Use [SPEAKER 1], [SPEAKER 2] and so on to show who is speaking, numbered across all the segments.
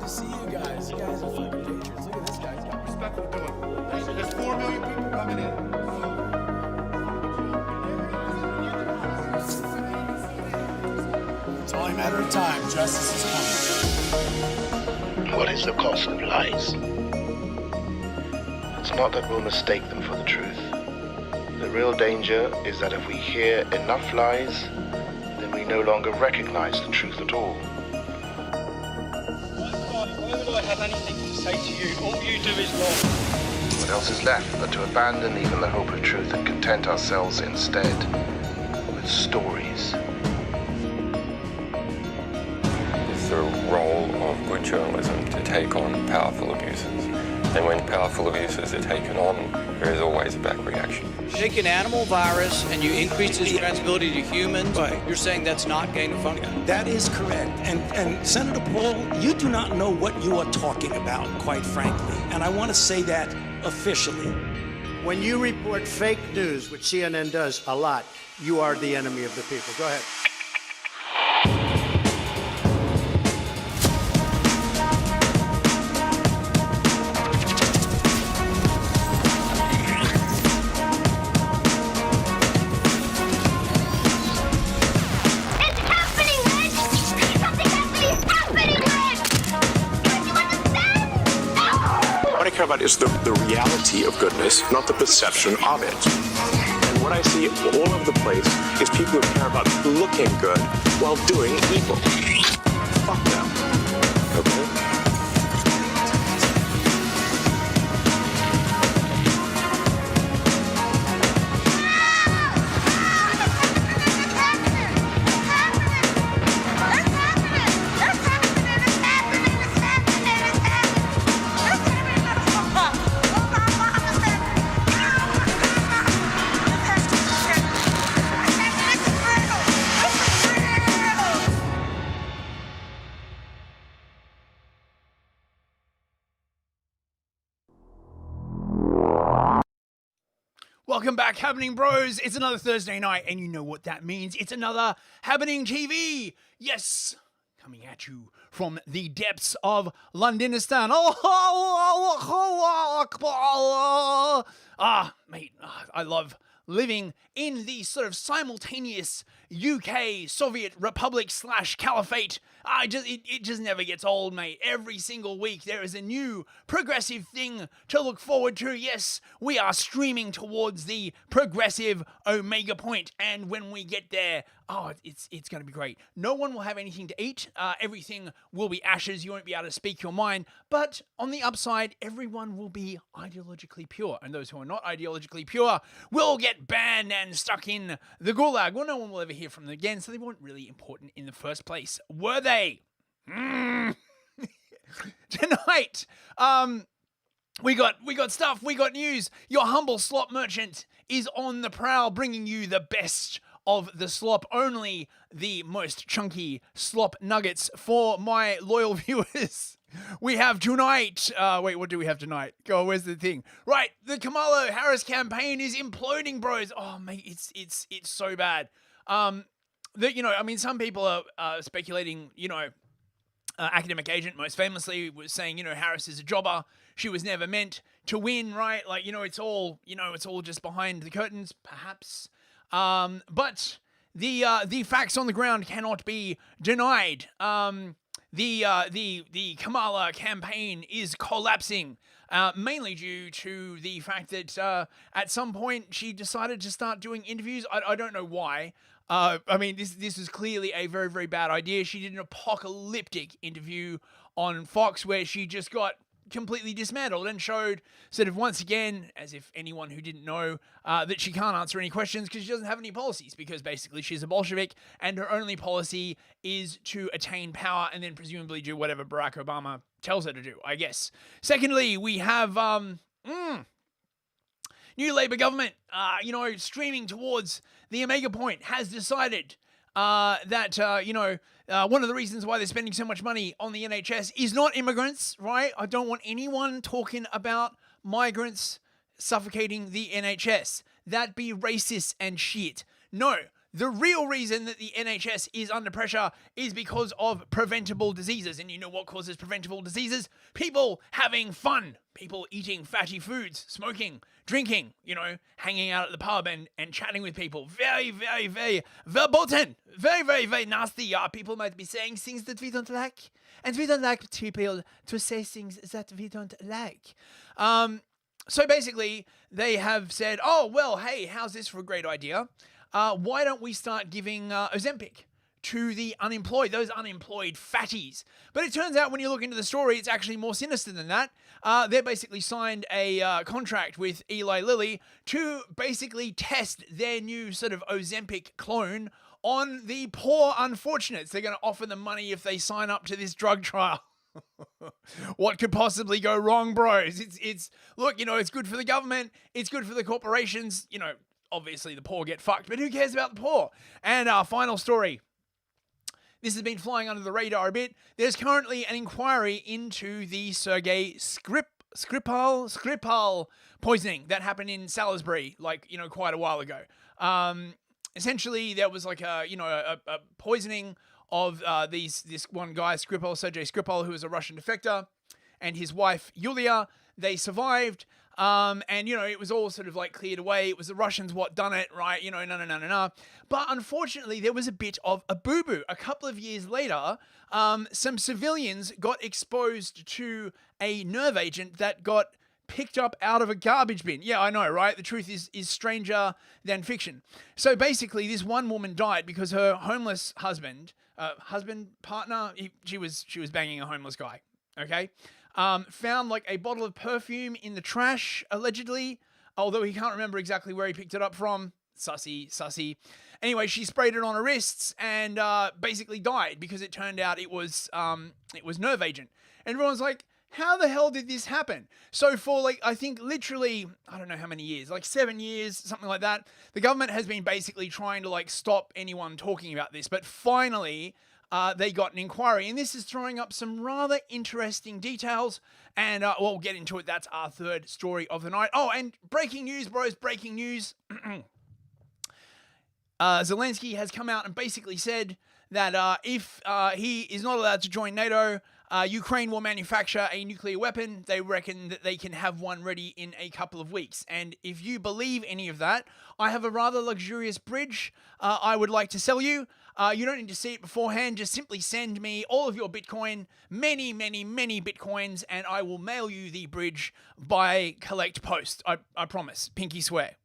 [SPEAKER 1] to see you guys. You guys are fucking dangerous. Look at this guy. He's got respect for doing. There's 4 million people coming in. It's only a matter of time. Justice is coming.
[SPEAKER 2] What is the cost of lies? It's not that we'll mistake them for the truth. The real danger is that if we hear enough lies, then we no longer recognize the truth at all.
[SPEAKER 3] Why would I have anything to say to you? All you do is lie.
[SPEAKER 2] What else is left but to abandon even the hope of truth and content ourselves instead with stories?
[SPEAKER 4] It's the role of good journalism to take on powerful abuses. And when powerful abuses are taken on, there is always a back reaction.
[SPEAKER 5] Take an animal virus and you increase its transmissibility to humans, right. You're saying that's not gain of function?
[SPEAKER 6] That is correct. And Senator Paul, you do not know what you are talking about, quite frankly. And I want to say that officially.
[SPEAKER 7] When you report fake news, which CNN does a lot, you are the enemy of the people. Go ahead.
[SPEAKER 8] About is the reality of goodness, not the perception of it. And what I see all over the place is people who care about looking good while doing evil. Fuck them. Okay?
[SPEAKER 9] Welcome back, Habbening Bros. It's another Thursday night, and you know what that means. It's another Habbening TV. Yes, coming at you from the depths of Londonistan. Mate, I love living in the sort of simultaneous UK Soviet Republic / Caliphate. It just never gets old, mate. Every single week there is a new progressive thing to look forward to. Yes, we are streaming towards the progressive omega point, and when we get there, it's going to be great. No one will have anything to eat. Everything will be ashes. You won't be able to speak your mind. But on the upside, everyone will be ideologically pure, and those who are not ideologically pure will get banned and stuck in the gulag. Well, no one will ever hear from them again, so they weren't really important in the first place, were they? Tonight, we got stuff, we got news. Your humble slop merchant is on the prowl, bringing you the best of the slop, only the most chunky slop nuggets for my loyal viewers. We have tonight, wait, what do we have tonight? Go, where's the thing? Right, the Kamala Harris campaign is imploding, bros. Oh, mate, it's so bad. Some people are speculating, Academic Agent most famously was saying, Harris is a jobber. She was never meant to win, right? It's all just behind the curtains, perhaps. But the facts on the ground cannot be denied. The Kamala campaign is collapsing, mainly due to the fact that at some point she decided to start doing interviews. I don't know why. This is clearly a very, very bad idea. She did an apocalyptic interview on Fox where she just got completely dismantled and showed sort of once again, as if anyone who didn't know, that she can't answer any questions because she doesn't have any policies, because basically she's a Bolshevik and her only policy is to attain power and then presumably do whatever Barack Obama tells her to do, I guess. Secondly, we have new Labour government, streaming towards the Omega Point, has decided that one of the reasons why they're spending so much money on the NHS is not immigrants, right? I don't want anyone talking about migrants suffocating the NHS. That'd be racist and shit. No, the real reason that the NHS is under pressure is because of preventable diseases. And you know what causes preventable diseases? People having fun. People eating fatty foods, smoking, drinking, hanging out at the pub and chatting with people. Very, very, very verboten. Very, very, very nasty. People might be saying things that we don't like. And we don't like people to say things that we don't like. So basically, they have said, oh, well, hey, how's this for a great idea? Why don't we start giving Ozempic to the unemployed, those unemployed fatties? But it turns out when you look into the story, it's actually more sinister than that. They basically signed a contract with Eli Lilly to basically test their new sort of Ozempic clone on the poor unfortunates. They're going to offer them money if they sign up to this drug trial. What could possibly go wrong, bros? It's look, it's good for the government. It's good for the corporations. Obviously the poor get fucked, but who cares about the poor? And our final story. This has been flying under the radar a bit. There's currently an inquiry into the Sergei Skripal poisoning that happened in Salisbury, quite a while ago. Essentially, there was a poisoning of this one guy, Sergei Skripal, who was a Russian defector, and his wife, Yulia. They survived, and, it was all sort of cleared away. It was the Russians what done it, right? No. But unfortunately, there was a bit of a boo-boo. A couple of years later, some civilians got exposed to a nerve agent that got picked up out of a garbage bin. Yeah, I know, right? The truth is stranger than fiction. So basically, this one woman died because her homeless partner, she was banging a homeless guy, okay? Found a bottle of perfume in the trash, allegedly, although he can't remember exactly where he picked it up from. Sussy. Anyway, she sprayed it on her wrists and basically died because it turned out it was nerve agent. And everyone's like, how the hell did this happen? So for I think literally, I don't know how many years, 7 years, something like that, the government has been basically trying to stop anyone talking about this. But finally, they got an inquiry, and this is throwing up some rather interesting details. And we'll get into it. That's our third story of the night. Oh, and breaking news, bros, breaking news. Zelensky has come out and basically said that if he is not allowed to join NATO, Ukraine will manufacture a nuclear weapon. They reckon that they can have one ready in a couple of weeks. And if you believe any of that, I have a rather luxurious bridge I would like to sell you. You don't need to see it beforehand. Just simply send me all of your Bitcoin, many, many, many Bitcoins, and I will mail you the bridge by collect post. I promise. Pinky swear.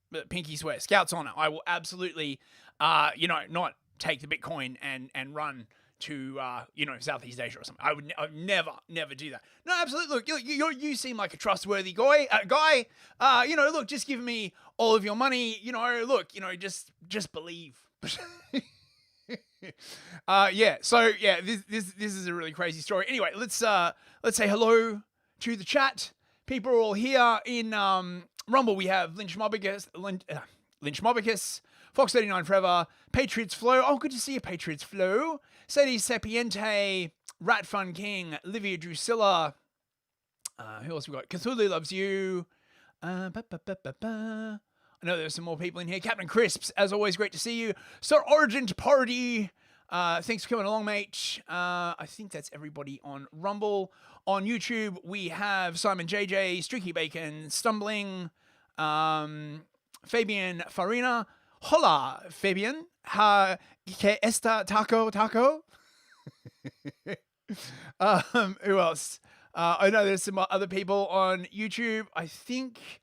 [SPEAKER 9] Scouts honor. I will absolutely, not take the Bitcoin and run to Southeast Asia or something. I would never do that. No, absolutely. Look, you seem like a trustworthy guy. Look, just give me all of your money. Just believe. Yeah. So yeah, this is a really crazy story. Anyway, let's say hello to the chat. People are all here in Rumble. We have Lynch Mobicus, Fox39 Forever, Patriots Flow. Oh, good to see you, Patriots Flow. Sadie Sapiente, Rat Fun King, Livia Drusilla. Who else we got? Cthulhu Loves You. I know there's some more people in here. Captain Crisps, as always, great to see you. Sir Argent Party. Thanks for coming along, mate. I think that's everybody on Rumble. On YouTube, we have Simon JJ, Streaky Bacon, Stumbling, Fabian Farina. Hola, Fabian. Que esta taco? Who else? I know there's some other people on YouTube. I think,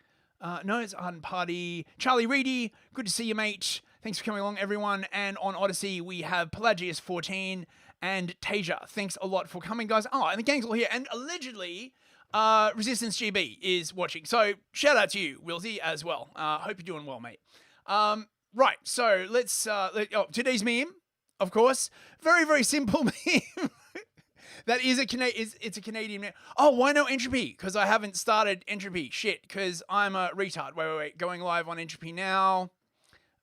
[SPEAKER 9] no, it's Ardent Party. Charlie Reedy, good to see you, mate. Thanks for coming along, everyone. And on Odyssey, we have Pelagius14 and Tasia. Thanks a lot for coming, guys. Oh, and the gang's all here. And allegedly, Resistance GB is watching. So shout out to you, Wilsey, as well. Hope you're doing well, mate. Right, so let's, today's meme, of course. Very, very simple meme. That is it's a Canadian meme. Oh, why no Entropy? Because I haven't started Entropy. Shit, because I'm a retard. Wait. Going live on Entropy now.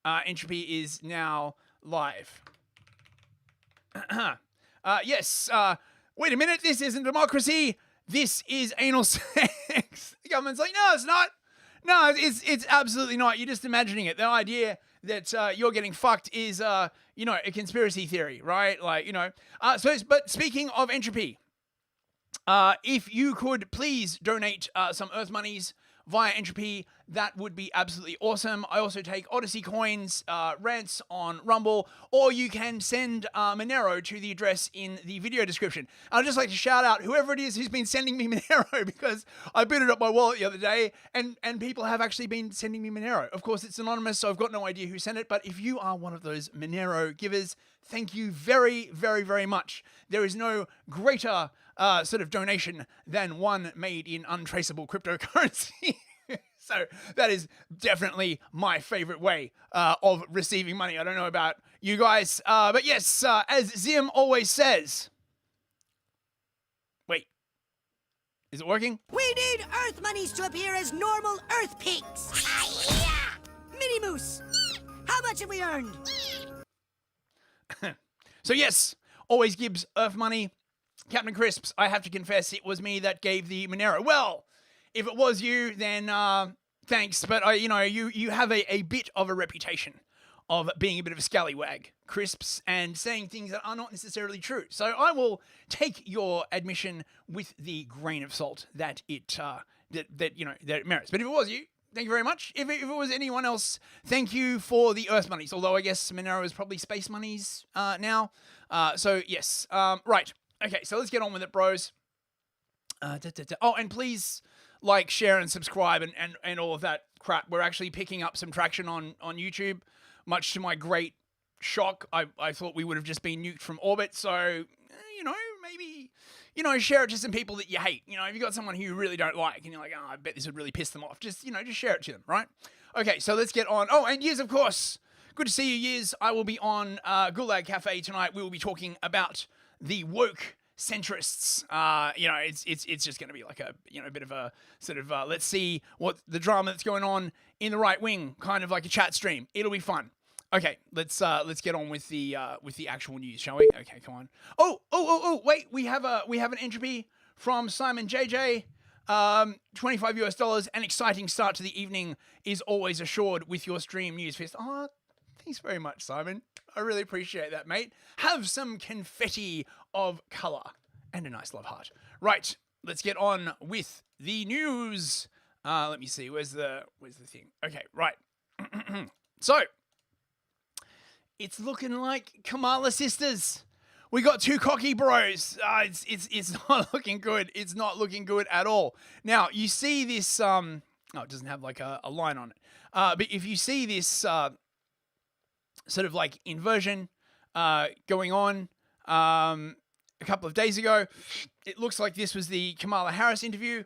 [SPEAKER 9] Entropy is now live. Yes, wait a minute. This isn't democracy. This is anal sex. The government's like, no, it's not. No, it's absolutely not. You're just imagining it. The idea that you're getting fucked is, a conspiracy theory, right? Like, but speaking of entropy, if you could please donate some Earth monies via entropy, that would be absolutely awesome. I also take Odyssey coins, rants on Rumble, or you can send Monero to the address in the video description. I'd just like to shout out whoever it is who's been sending me Monero, because I booted up my wallet the other day and people have actually been sending me Monero. Of course, it's anonymous, so I've got no idea who sent it, but if you are one of those Monero givers, thank you very, very, very much. There is no greater sort of donation than one made in untraceable cryptocurrency. So that is definitely my favorite way of receiving money. I don't know about you guys, but yes, as Zim always says. Wait, is it working?
[SPEAKER 10] We need Earth monies to appear as normal Earth peaks. Mini Moose, how much have we earned?
[SPEAKER 9] So yes, always gives Earth money. Captain Crisps, I have to confess, it was me that gave the Monero. Well, if it was you, then thanks. But you have a bit of a reputation of being a bit of a scallywag, Crisps, and saying things that are not necessarily true. So I will take your admission with the grain of salt that it merits. But if it was you, thank you very much. If it was anyone else, thank you for the Earth monies. Although I guess Monero is probably space monies now. So yes, right. Okay, so let's get on with it, bros. Oh, and please like, share, and subscribe, and all of that crap. We're actually picking up some traction on YouTube, much to my great shock. I thought we would have just been nuked from orbit, so, maybe, share it to some people that you hate. If you got someone who you really don't like, and you're like, oh, I bet this would really piss them off, just share it to them, right? Okay, so let's get on. Oh, and Years, of course. Good to see you, Years. I will be on Gulag Cafe tonight. We will be talking about the woke centrists. It's just going to be like a bit of a sort of let's see what the drama that's going on in the right wing, kind of like a chat stream. It'll be fun. Okay, let's get on with the actual news, shall we? Okay, come on. Oh, wait, we have an entropy from Simon JJ. $25 an exciting start to the evening is always assured with your stream news fest. Oh, thanks very much, Simon. I really appreciate that, mate. Have some confetti of color and a nice love heart. Right, let's get on with the news. Let me see. Where's the thing? Okay, right. So, it's looking like Kamala sisters. We got two cocky bros. It's not looking good. It's not looking good at all. Now, you see this, it doesn't have like a line on it. But if you see this sort of like inversion going on a couple of days ago, it looks like this was the Kamala Harris interview.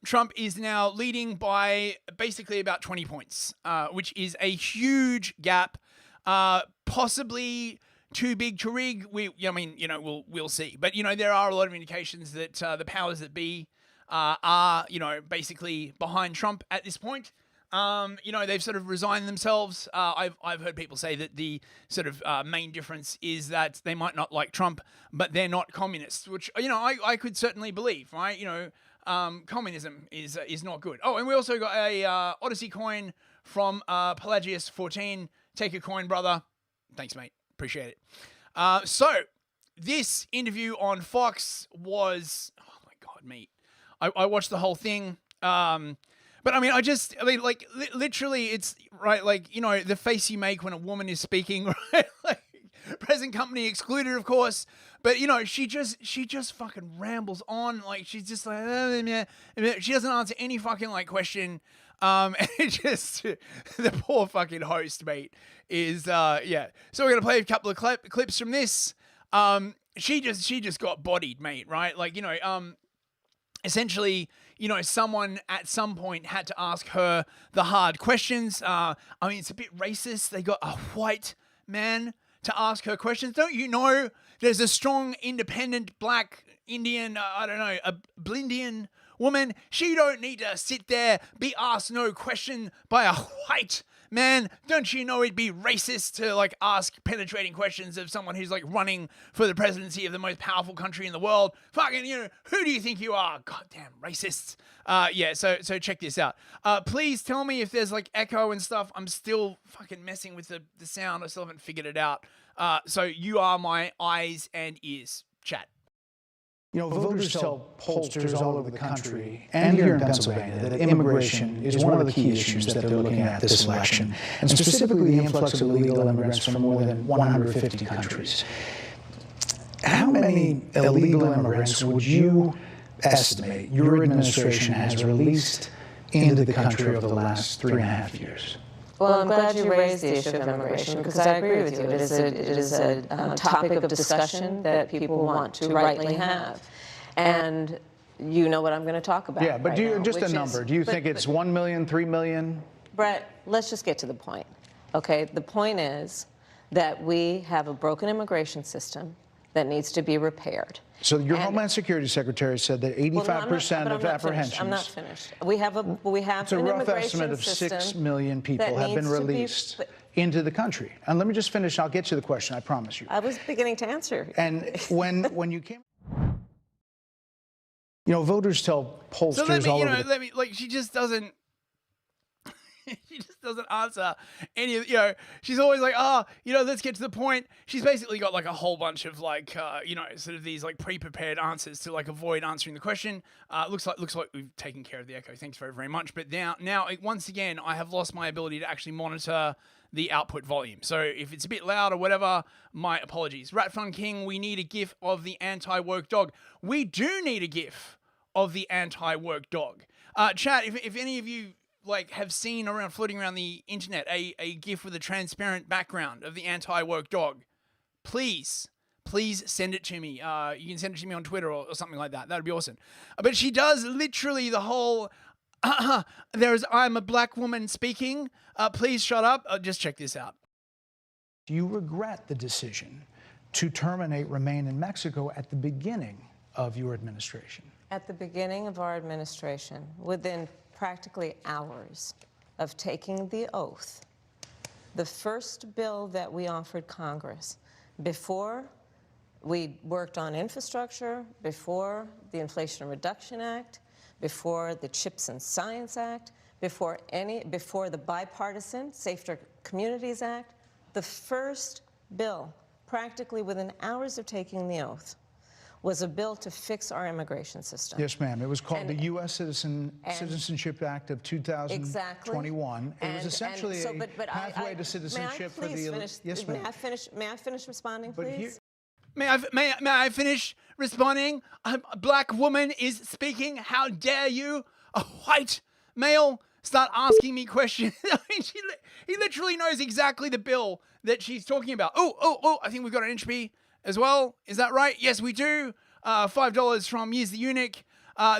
[SPEAKER 9] Trump is now leading by basically about 20 points, which is a huge gap, possibly too big to rig. We'll see. But, there are a lot of indications that the powers that be are, basically behind Trump at this point. They've sort of resigned themselves. I've heard people say that the sort of main difference is that they might not like Trump, but they're not communists, which, I could certainly believe, right? Communism is not good. Oh, and we also got a Odyssey coin from Pelagius14. Take a coin, brother. Thanks, mate. Appreciate it. So, this interview on Fox was... Oh, my God, mate. I watched the whole thing. But literally, it's right. Like, the face you make when a woman is speaking, right? Like, present company excluded, of course. But she just fucking rambles on. Like, she's just like, she doesn't answer any fucking like question. And it just the poor fucking host, mate, is yeah. So we're gonna play a couple of clips from this. She just got bodied, mate. Right? Like, essentially, someone at some point had to ask her the hard questions. It's a bit racist. They got a white man to ask her questions. Don't you know there's a strong, independent, black, Indian, a Blindian woman? She don't need to sit there, be asked no question by a white Man, don't you know it'd be racist to like ask penetrating questions of someone who's like running for the presidency of the most powerful country in the world? Fucking, who do you think you are? Goddamn racists. Yeah, so check this out. Please tell me if there's like echo and stuff. I'm still fucking messing with the sound. I still haven't figured it out. So you are my eyes and ears, chat.
[SPEAKER 11] Voters tell pollsters all over the country and here in Pennsylvania that immigration is one of the key issues that they're looking at this election, and specifically the influx of illegal immigrants from more than 150 countries. How many illegal immigrants would you estimate your administration has released into the country over the last 3.5 years?
[SPEAKER 12] Well, I'm glad you raised the issue of immigration because I agree with you. It is a topic of discussion that people want to rightly have. And you know what I'm going to talk about.
[SPEAKER 11] Yeah, but just a number. Do you think it's 1 million, 3 million?
[SPEAKER 12] Brett, let's just get to the point. Okay, the point is that we have a broken immigration system that needs to be repaired.
[SPEAKER 11] So your Homeland Security Secretary said that 85% of apprehensions.
[SPEAKER 12] I'm not finished. We have
[SPEAKER 11] it's a rough estimate of 6 million people have been released into the country. And let me just finish. I'll get to the question. I promise you.
[SPEAKER 12] I was beginning to answer.
[SPEAKER 11] And when you came, voters tell pollsters
[SPEAKER 9] So let me,
[SPEAKER 11] all over.
[SPEAKER 9] let me like she just doesn't. She just doesn't answer any of, she's always like, let's get to the point. She's basically got like a whole bunch of like, sort of these like pre-prepared answers to like avoid answering the question. Looks like we've taken care of the echo. Thanks very, very much. But now once again, I have lost my ability to actually monitor the output volume. So if it's a bit loud or whatever, my apologies. Rat Fun King, we need a GIF of the anti-woke dog. We do need a GIF of the anti-woke dog. Chat, if any of you have seen floating around the internet a GIF with a transparent background of the anti-woke dog, please send it to me. You can send it to me on Twitter or something like that. That'd be awesome. But she does literally the whole I'm a black woman speaking. Please shut up. Just check this out.
[SPEAKER 11] Do you regret the decision to terminate Remain in Mexico at the beginning of your administration?
[SPEAKER 12] At the beginning of our administration, within practically hours of taking the oath, the first bill that we offered Congress, before we worked on infrastructure, before the Inflation Reduction Act, before the Chips and Science Act, before the bipartisan Safer Communities Act, the first bill, practically within hours of taking the oath, was a bill to fix our immigration system.
[SPEAKER 11] Yes, ma'am. It was called the U.S. Citizenship Act of 2021.
[SPEAKER 12] Exactly.
[SPEAKER 11] It was essentially a pathway to citizenship for the... Yes, ma'am.
[SPEAKER 12] May I finish responding, please?
[SPEAKER 9] May I finish responding? A black woman is speaking. How dare you, a white male, start asking me questions? I mean, he literally knows exactly the bill that she's talking about. Oh, I think we've got an entropy as well. Is that right? Yes, we do. $5 from Years the Eunuch.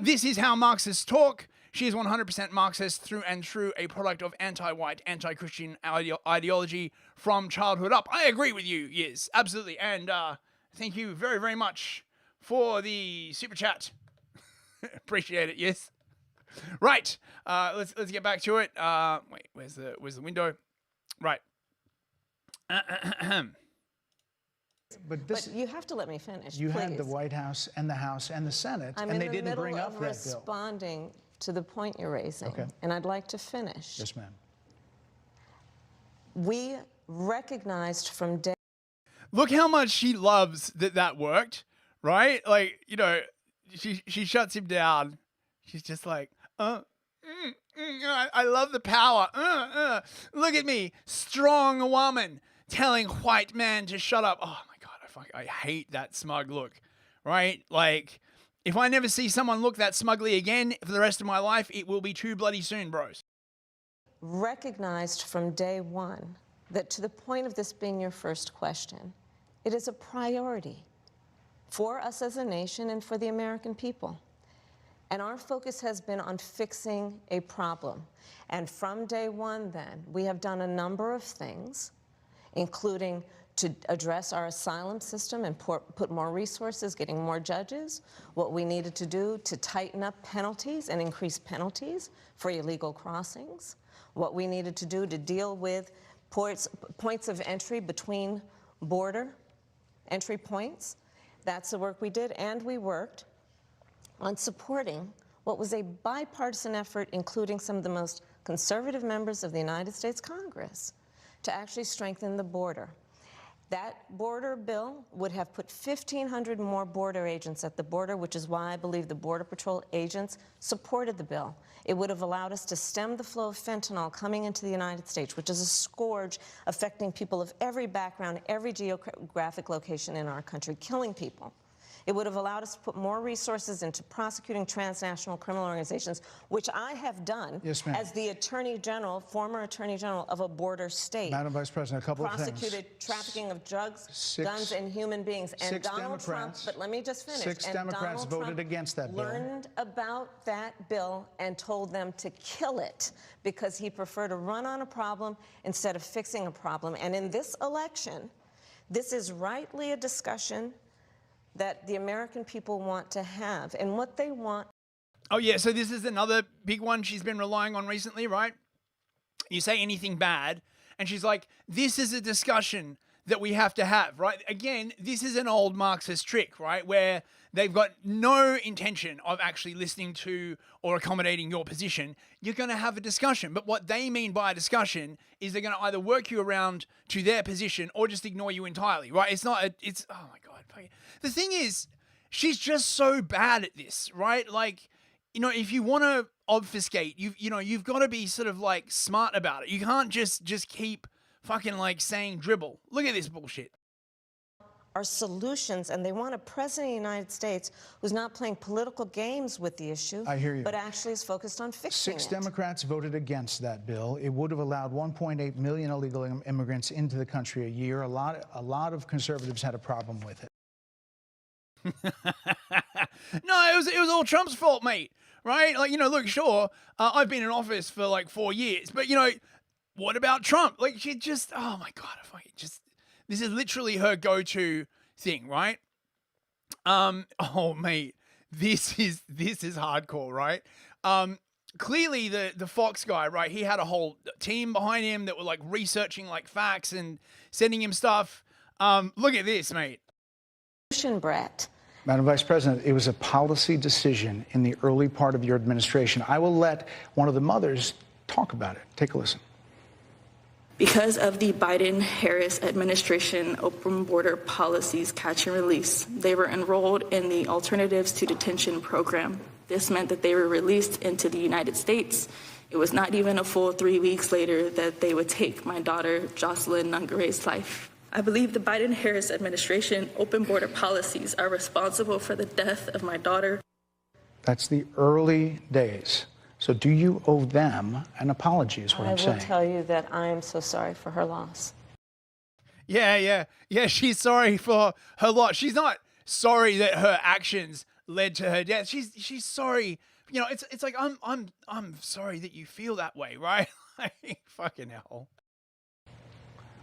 [SPEAKER 9] This is how Marxists talk. She is 100% Marxist through and through, a product of anti-white, anti-Christian ideology from childhood up. I agree with you, yes, absolutely. And thank you very, very much for the super chat. Appreciate it, yes. Right, let's get back to it. Wait, where's the window? Right.
[SPEAKER 11] But
[SPEAKER 12] you have to let me finish.
[SPEAKER 11] You
[SPEAKER 12] please.
[SPEAKER 11] had the White House and the House and the Senate, and they didn't bring up that bill.
[SPEAKER 12] I'm responding to the point you're raising, and I'd like to finish.
[SPEAKER 11] Yes, ma'am.
[SPEAKER 12] We recognized from day.
[SPEAKER 9] Look how much she loves that worked, right? Like, she shuts him down. She's just like, I love the power. Look at me, strong woman, telling white man to shut up. Oh my God, I hate that smug look, right? Like, if I never see someone look that smugly again for the rest of my life, it will be too bloody soon, bros.
[SPEAKER 12] Recognized from day one that, to the point of this being your first question, it is a priority for us as a nation and for the American people. And our focus has been on fixing a problem. And from day one, then, we have done a number of things, including to address our asylum system and put more resources, getting more judges, what we needed to do to tighten up penalties and increase penalties for illegal crossings, what we needed to do to deal with points of entry between border entry points. That's the work we did, and we worked on supporting what was a bipartisan effort, including some of the most conservative members of the United States Congress, to actually strengthen the border. That border bill would have put 1,500 more border agents at the border, which is why I believe the Border Patrol agents supported the bill. It would have allowed us to stem the flow of fentanyl coming into the United States, which is a scourge affecting people of every background, every geographic location in our country, killing people. It would have allowed us to put more resources into prosecuting transnational criminal organizations, which I have done as the Attorney General, former Attorney General of a border state.
[SPEAKER 11] Madam Vice President, a couple of things.
[SPEAKER 12] Prosecuted trafficking of drugs, guns, and human beings. And Donald Trump, but let me just finish.
[SPEAKER 11] Six Democrats voted against that bill.
[SPEAKER 12] Learned about that bill and told them to kill it because he preferred to run on a problem instead of fixing a problem. And in this election, this is rightly a discussion that the American people want to have, and what they want.
[SPEAKER 9] Oh yeah, so this is another big one she's been relying on recently, right? You say anything bad, and she's like, this is a discussion that we have to have, right? Again, this is an old Marxist trick, right? Where they've got no intention of actually listening to or accommodating your position. You're going to have a discussion. But what they mean by a discussion is they're going to either work you around to their position or just ignore you entirely, right? It's not, it's, oh my God. The thing is, she's just so bad at this, right? Like, you know, if you want to obfuscate, you've got to be sort of like smart about it. You can't just keep fucking like saying dribble. Look at this bullshit.
[SPEAKER 12] Are solutions, and they want a president of the United States who's not playing political games with the issue,
[SPEAKER 11] I hear you,
[SPEAKER 12] but actually is focused on fixing it.
[SPEAKER 11] 6 Democrats voted against that bill. It would have allowed 1.8 million illegal immigrants into the country a year. A lot of conservatives had a problem with it.
[SPEAKER 9] No, it was all Trump's fault, mate. Right? Like, you know, look, sure, I've been in office for like 4 years, but you know, what about Trump? Like, she just, oh my God, this is literally her go-to thing, right? Oh mate, this is hardcore, right? Clearly the Fox guy, right? He had a whole team behind him that were like researching like facts and sending him stuff. Look at this, mate.
[SPEAKER 12] Brett.
[SPEAKER 11] Madam Vice President, it was a policy decision in the early part of your administration. I will let one of the mothers talk about it. Take a listen.
[SPEAKER 13] Because of the Biden-Harris administration open border policies catch and release, they were enrolled in the Alternatives to Detention program. This meant that they were released into the United States. It was not even a full 3 weeks later that they would take my daughter, Jocelyn Nungare's life. I believe the Biden-Harris administration open border policies are responsible for the death of my daughter.
[SPEAKER 11] That's the early days. So do you owe them an apology is what I'm saying.
[SPEAKER 12] I will tell you that I am so sorry for her loss.
[SPEAKER 9] Yeah, she's sorry for her loss. She's not sorry that her actions led to her death. She's sorry. You know, it's like I'm sorry that you feel that way, right? Like, fucking hell.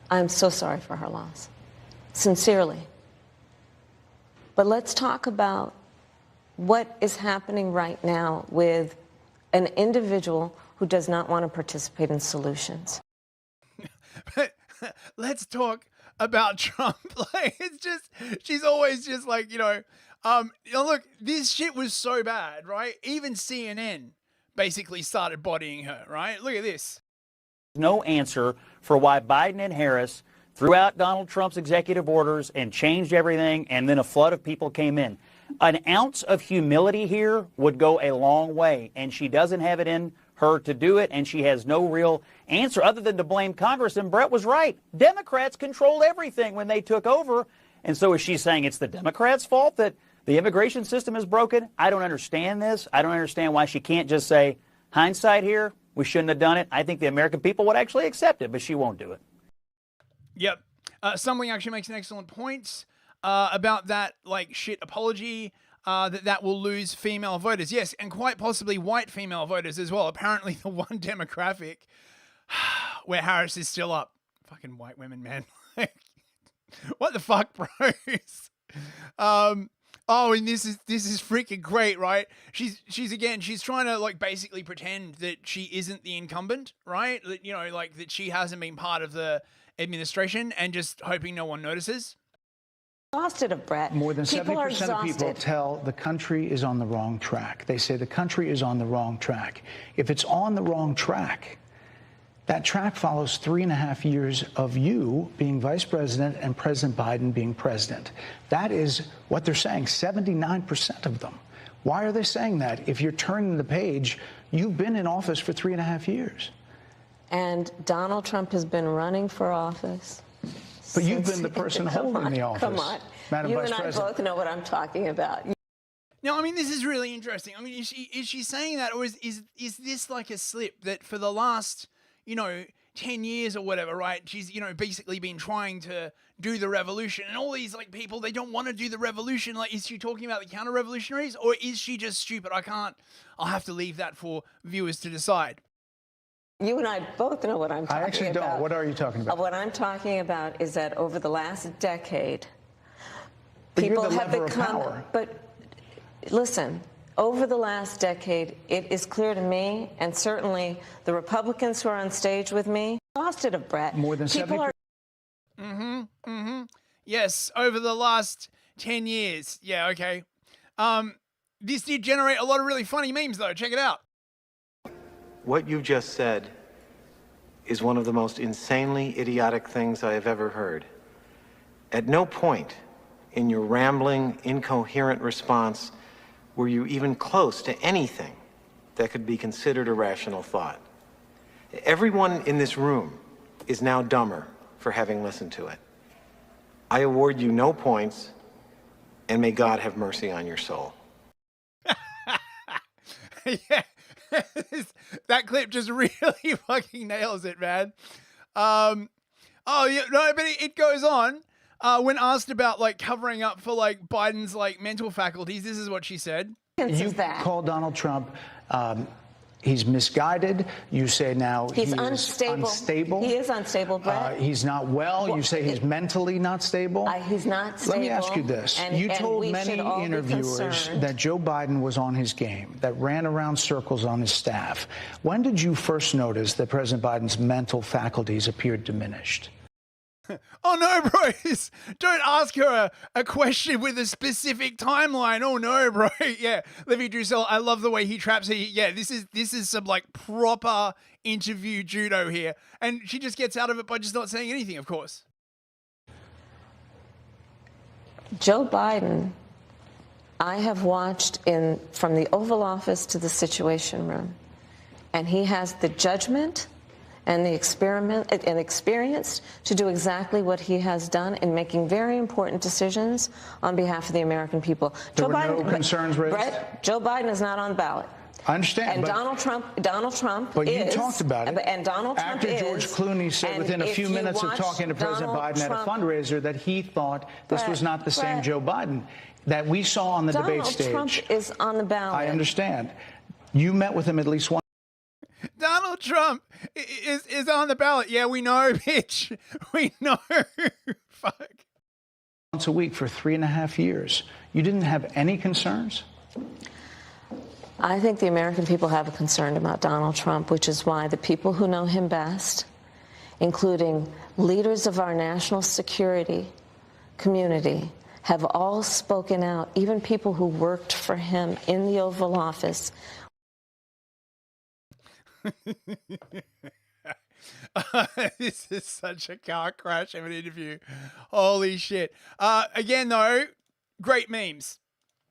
[SPEAKER 12] I'm so sorry for her loss. Sincerely. But let's talk about what is happening right now with an individual who does not want to participate in solutions.
[SPEAKER 9] Let's talk about Trump. Like, it's just, she's always just like, you know, look, this shit was so bad, right? Even CNN basically started bodying her, right? Look at this.
[SPEAKER 14] No answer for why Biden and Harris threw out Donald Trump's executive orders and changed everything, and then a flood of people came in. An ounce of humility here would go a long way, and she doesn't have it in her to do it, and she has no real answer other than to blame Congress. And Brett was right. Democrats controlled everything when they took over, and so is she saying it's the Democrats' fault that the immigration system is broken? I don't understand this. I don't understand why she can't just say, hindsight here, we shouldn't have done it. I think the American people would actually accept it, but she won't do it.
[SPEAKER 9] Yep. Something actually makes an excellent point about that, like, shit apology, that will lose female voters. Yes, and quite possibly white female voters as well. Apparently the one demographic where Harris is still up. Fucking white women, man. What the fuck, bros? Oh, and this is freaking great, right? She's trying to like basically pretend that she isn't the incumbent, right? That, you know, like that she hasn't been part of the administration and just hoping no one notices.
[SPEAKER 12] Exhausted of Brett.
[SPEAKER 11] More than
[SPEAKER 12] People
[SPEAKER 11] 70%
[SPEAKER 12] are
[SPEAKER 11] of people
[SPEAKER 12] exhausted.
[SPEAKER 11] tell the country is on the wrong track. They say the country is on the wrong track. If it's on the wrong track, that track follows 3.5 years of you being vice president and President Biden being president. That is what they're saying, 79% of them. Why are they saying that? If you're turning the page, you've been in office for 3.5 years.
[SPEAKER 12] And Donald Trump has been running for office.
[SPEAKER 11] But you've been the person holding the office.
[SPEAKER 12] Come on.
[SPEAKER 11] Madam
[SPEAKER 12] You
[SPEAKER 11] Vice
[SPEAKER 12] and I
[SPEAKER 11] President.
[SPEAKER 12] both know what I'm talking about.
[SPEAKER 9] No, I mean, this is really interesting. I mean, is she saying that, or is this like a slip that for the last, 10 years or whatever, right? She's, basically been trying to do the revolution, and all these like people, they don't want to do the revolution. Like, is she talking about the counter-revolutionaries, or is she just stupid? I'll have to leave that for viewers to decide.
[SPEAKER 12] You and I both know what I'm talking about.
[SPEAKER 11] I actually don't. What are you talking about?
[SPEAKER 12] What I'm talking about is that over the last decade,
[SPEAKER 11] But you're
[SPEAKER 12] people
[SPEAKER 11] the
[SPEAKER 12] have
[SPEAKER 11] lever of
[SPEAKER 12] become.
[SPEAKER 11] power.
[SPEAKER 12] But listen, over the last decade, it is clear to me, and certainly the Republicans who are on stage with me, exhausted of Brett.
[SPEAKER 11] More than 70%.
[SPEAKER 9] Yes, over the last 10 years. Yeah, okay. This did generate a lot of really funny memes, though. Check it out.
[SPEAKER 15] What you just said is one of the most insanely idiotic things I have ever heard. At no point in your rambling, incoherent response were you even close to anything that could be considered a rational thought. Everyone in this room is now dumber for having listened to it. I award you no points, and may God have mercy on your soul.
[SPEAKER 9] Yeah. That clip just really fucking nails it, man. Oh, yeah, no, but it goes on. When asked about like covering up for like Biden's like mental faculties, this is what she said.
[SPEAKER 11] You call Donald Trump, he's misguided. You say now
[SPEAKER 12] He's
[SPEAKER 11] he
[SPEAKER 12] unstable.
[SPEAKER 11] Is unstable.
[SPEAKER 12] He is unstable, Brett.
[SPEAKER 11] He's not well. You say he's mentally not stable.
[SPEAKER 12] He's not stable.
[SPEAKER 11] Let me ask you this. You told many interviewers that Joe Biden was on his game, that ran around circles on his staff. When did you first notice that President Biden's mental faculties appeared diminished?
[SPEAKER 9] Oh no, bro! Don't ask her a question with a specific timeline. Oh no, bro! Yeah, Levi Drusel. I love the way he traps her. Yeah, this is some like proper interview judo here, and she just gets out of it by just not saying anything. Of course.
[SPEAKER 12] Joe Biden, I have watched from the Oval Office to the Situation Room, and he has the judgment and the experience to do exactly what he has done in making very important decisions on behalf of the American people.
[SPEAKER 11] There were no concerns raised?
[SPEAKER 12] Brett, Joe Biden is not on the ballot.
[SPEAKER 11] I understand.
[SPEAKER 12] And
[SPEAKER 11] but,
[SPEAKER 12] Donald Trump
[SPEAKER 11] But
[SPEAKER 12] is,
[SPEAKER 11] you talked about it.
[SPEAKER 12] And Donald Trump
[SPEAKER 11] After George Clooney said within a few minutes of talking to President Biden at a fundraiser that he thought this was not the same Joe Biden that we saw on the debate stage.
[SPEAKER 12] Donald Trump is on the ballot.
[SPEAKER 11] I understand. You met with him at least once.
[SPEAKER 9] Donald Trump is on the ballot. Yeah, we know, bitch. We know. Fuck.
[SPEAKER 11] Once a week for 3.5 years. You didn't have any concerns?
[SPEAKER 12] I think the American people have a concern about Donald Trump, which is why the people who know him best, including leaders of our national security community, have all spoken out, even people who worked for him in the Oval Office.
[SPEAKER 9] This is such a car crash of an interview. Holy shit. Again, though, great memes.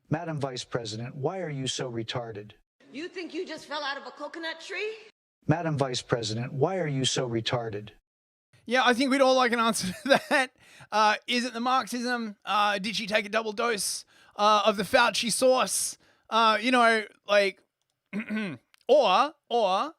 [SPEAKER 11] Madam Vice President, why are you so retarded?
[SPEAKER 10] You think you just fell out of a coconut tree?
[SPEAKER 11] Madam Vice President, why are you so retarded?
[SPEAKER 9] Yeah, I think we'd all like an answer to that. Is it the Marxism? Did she take a double dose of the Fauci sauce? Or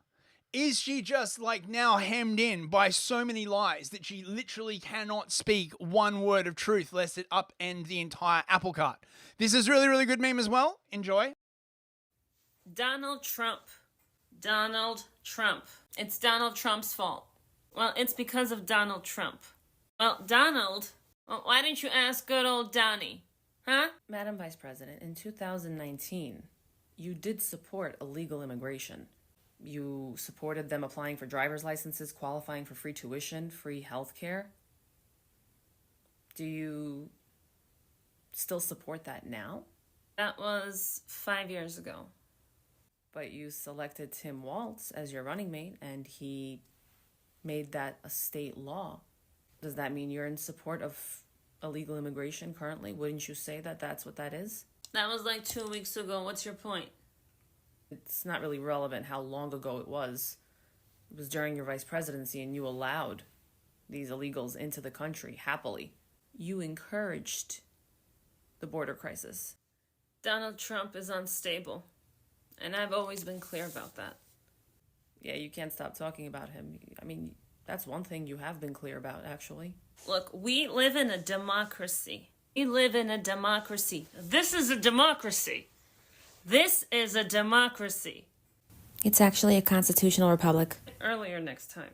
[SPEAKER 9] is she just like now hemmed in by so many lies that she literally cannot speak one word of truth lest it upend the entire apple cart? This is really, really good meme as well. Enjoy.
[SPEAKER 16] Donald Trump. Donald Trump. It's Donald Trump's fault. Well, it's because of Donald Trump. Well, Donald, why didn't you ask good old Donnie? Huh?
[SPEAKER 17] Madam Vice President, in 2019, you did support illegal immigration. You supported them applying for driver's licenses, qualifying for free tuition, free health care. Do you still support that now?
[SPEAKER 16] That was 5 years ago.
[SPEAKER 17] But you selected Tim Walz as your running mate, and he made that a state law. Does that mean you're in support of illegal immigration currently? Wouldn't you say that that's what that is?
[SPEAKER 16] That was like 2 weeks ago. What's your point?
[SPEAKER 17] It's not really relevant how long ago it was. It was during your vice presidency, and you allowed these illegals into the country happily. You encouraged the border crisis.
[SPEAKER 16] Donald Trump is unstable, and I've always been clear about that.
[SPEAKER 17] Yeah, you can't stop talking about him. I mean, that's one thing you have been clear about, actually.
[SPEAKER 16] Look, we live in a democracy. We live in a democracy. This is a democracy. This is a democracy.
[SPEAKER 18] It's actually a constitutional republic.
[SPEAKER 16] Earlier next time.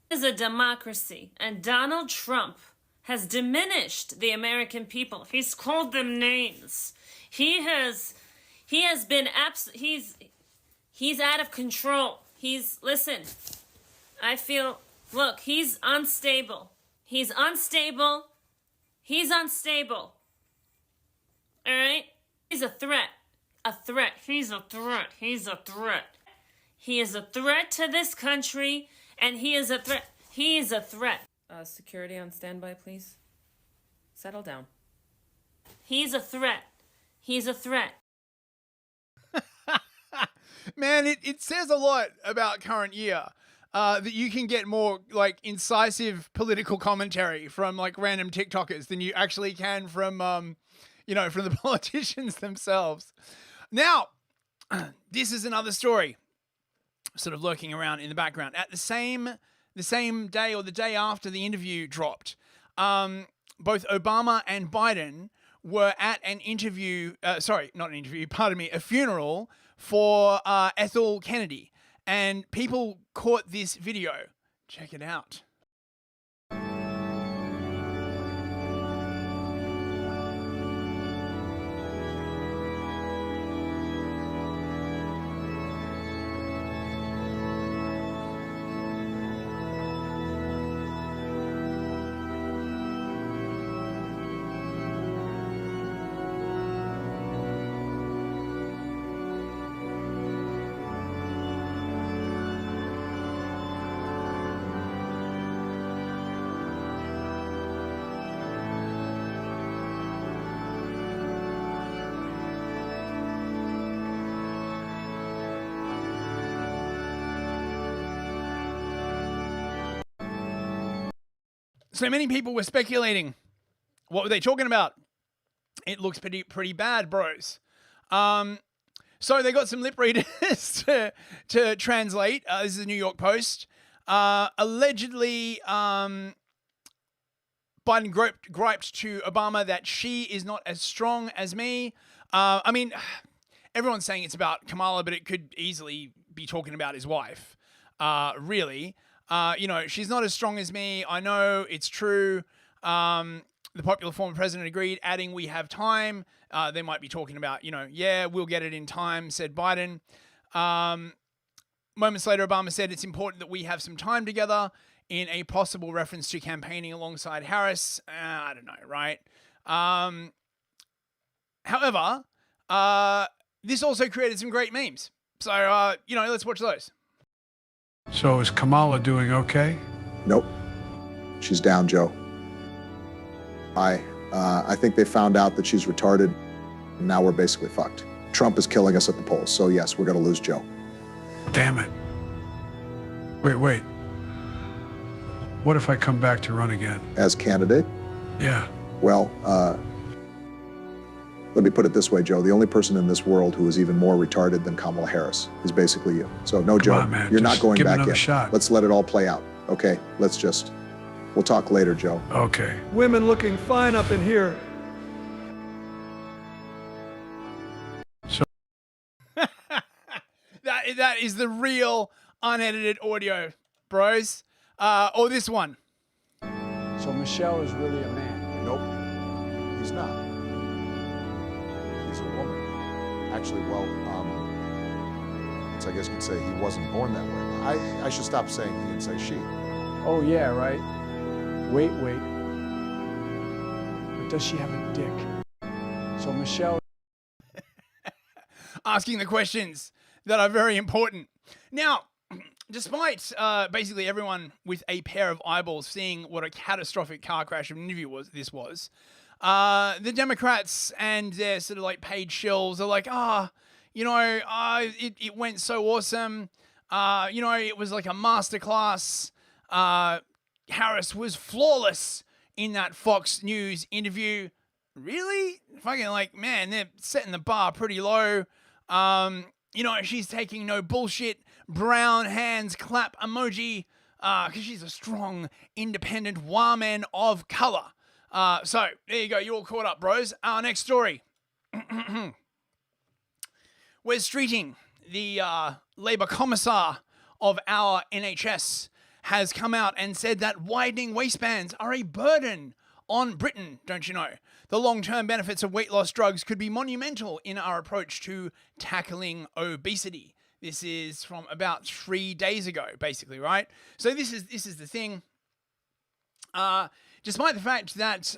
[SPEAKER 16] This is a democracy, and Donald Trump has diminished the American people. He's called them names. He has been he's out of control. Listen, I feel, look, he's unstable. He's unstable. He's unstable. All right? He's a threat. A threat. He's a threat. He's a threat. He is a threat to this country, and he is a threat. He is a threat.
[SPEAKER 17] Security on standby, please. Settle down.
[SPEAKER 16] He's a threat. He's a threat.
[SPEAKER 9] Man, it says a lot about current year. That you can get more like incisive political commentary from like random TikTokers than you actually can from from the politicians themselves. Now, this is another story sort of lurking around in the background. At the same day or the day after the interview dropped, both Obama and Biden were at an interview, a funeral for Ethel Kennedy. And people caught this video. Check it out. So many people were speculating. What were they talking about? It looks pretty bad, bros. So they got some lip readers to translate. This is the New York Post. Allegedly, Biden griped to Obama that she is not as strong as me. I mean, everyone's saying it's about Kamala, but it could easily be talking about his wife. Really. She's not as strong as me. I know it's true. The popular former president agreed, adding, we have time. They might be talking about, yeah, we'll get it in time, said Biden. Moments later, Obama said it's important that we have some time together in a possible reference to campaigning alongside Harris. I don't know, right? However, this also created some great memes. So, let's watch those.
[SPEAKER 19] So is Kamala doing okay?
[SPEAKER 20] Nope. She's down, Joe. I think they found out that she's retarded, and now we're basically fucked. Trump is killing us at the polls, so yes, we're going to lose Joe.
[SPEAKER 19] Damn it. Wait. What if I come back to run again?
[SPEAKER 20] As candidate?
[SPEAKER 19] Yeah.
[SPEAKER 20] Well, let me put it this way, Joe. The only person in this world who is even more retarded than Kamala Harris is basically you. So no, Joe,
[SPEAKER 19] on, man.
[SPEAKER 20] You're
[SPEAKER 19] Just
[SPEAKER 20] not going
[SPEAKER 19] give
[SPEAKER 20] back
[SPEAKER 19] another
[SPEAKER 20] in.
[SPEAKER 19] shot.
[SPEAKER 20] Let's let it all play out. Okay, we'll talk later, Joe.
[SPEAKER 19] Okay.
[SPEAKER 21] Women looking fine up in here.
[SPEAKER 19] So
[SPEAKER 9] that is the real unedited audio, bros. Or this one.
[SPEAKER 11] So Michelle is really a man?
[SPEAKER 20] Nope, he's not. Actually, well, so I guess you could say he wasn't born that way. I should stop saying he and say she.
[SPEAKER 19] Oh, yeah, right. Wait. But does she have a dick? So Michelle...
[SPEAKER 9] Asking the questions that are very important. Now, despite basically everyone with a pair of eyeballs seeing what a catastrophic car crash of an interview this was, the Democrats and their sort of like paid shills are like, it went so awesome. It was like a masterclass. Harris was flawless in that Fox News interview. Really? Fucking like, man, they're setting the bar pretty low. She's taking no bullshit. Brown hands clap emoji. Because she's a strong, independent woman of color. So, there you go. You're all caught up, bros. Our next story. Wes Streeting, the Labour Commissar of our NHS, has come out and said that widening waistbands are a burden on Britain, don't you know? The long-term benefits of weight loss drugs could be monumental in our approach to tackling obesity. This is from about 3 days ago, basically, right? So this is the thing. Despite the fact that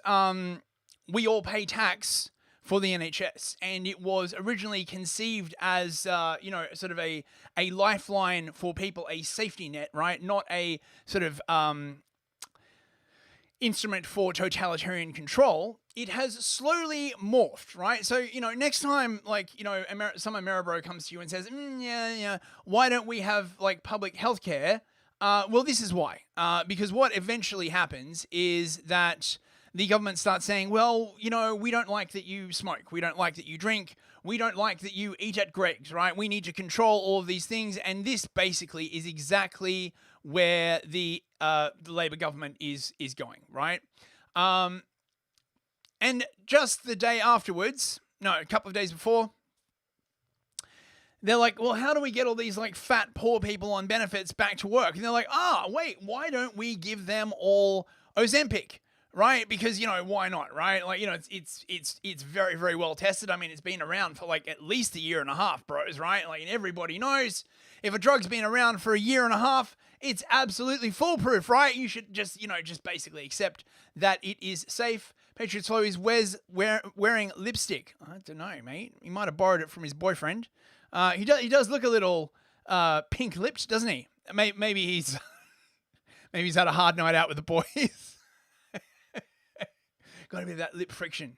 [SPEAKER 9] we all pay tax for the NHS, and it was originally conceived as, sort of a lifeline for people, a safety net, right? Not a sort of instrument for totalitarian control. It has slowly morphed, right? So, next time, some Ameribro comes to you and says, why don't we have, public healthcare? Well, this is why. Because what eventually happens is that the government starts saying, well, we don't like that you smoke. We don't like that you drink. We don't like that you eat at Greg's, right? We need to control all of these things. And this basically is exactly where the Labour government is going, right? And just the day afterwards, a couple of days before, they're like, well, how do we get all these fat poor people on benefits back to work? And they're like, wait, why don't we give them all Ozempic? Right? Because, why not, right? It's very, very well tested. I mean, it's been around for at least 1.5 years, bros, right? And everybody knows if a drug's been around for 1.5 years, it's absolutely foolproof, right? You should just basically accept that it is safe. Patriot Slow is wearing lipstick. I don't know, mate. He might have borrowed it from his boyfriend. He does look a little pink-lipped, doesn't he? Maybe he's had a hard night out with the boys. Got to be that lip friction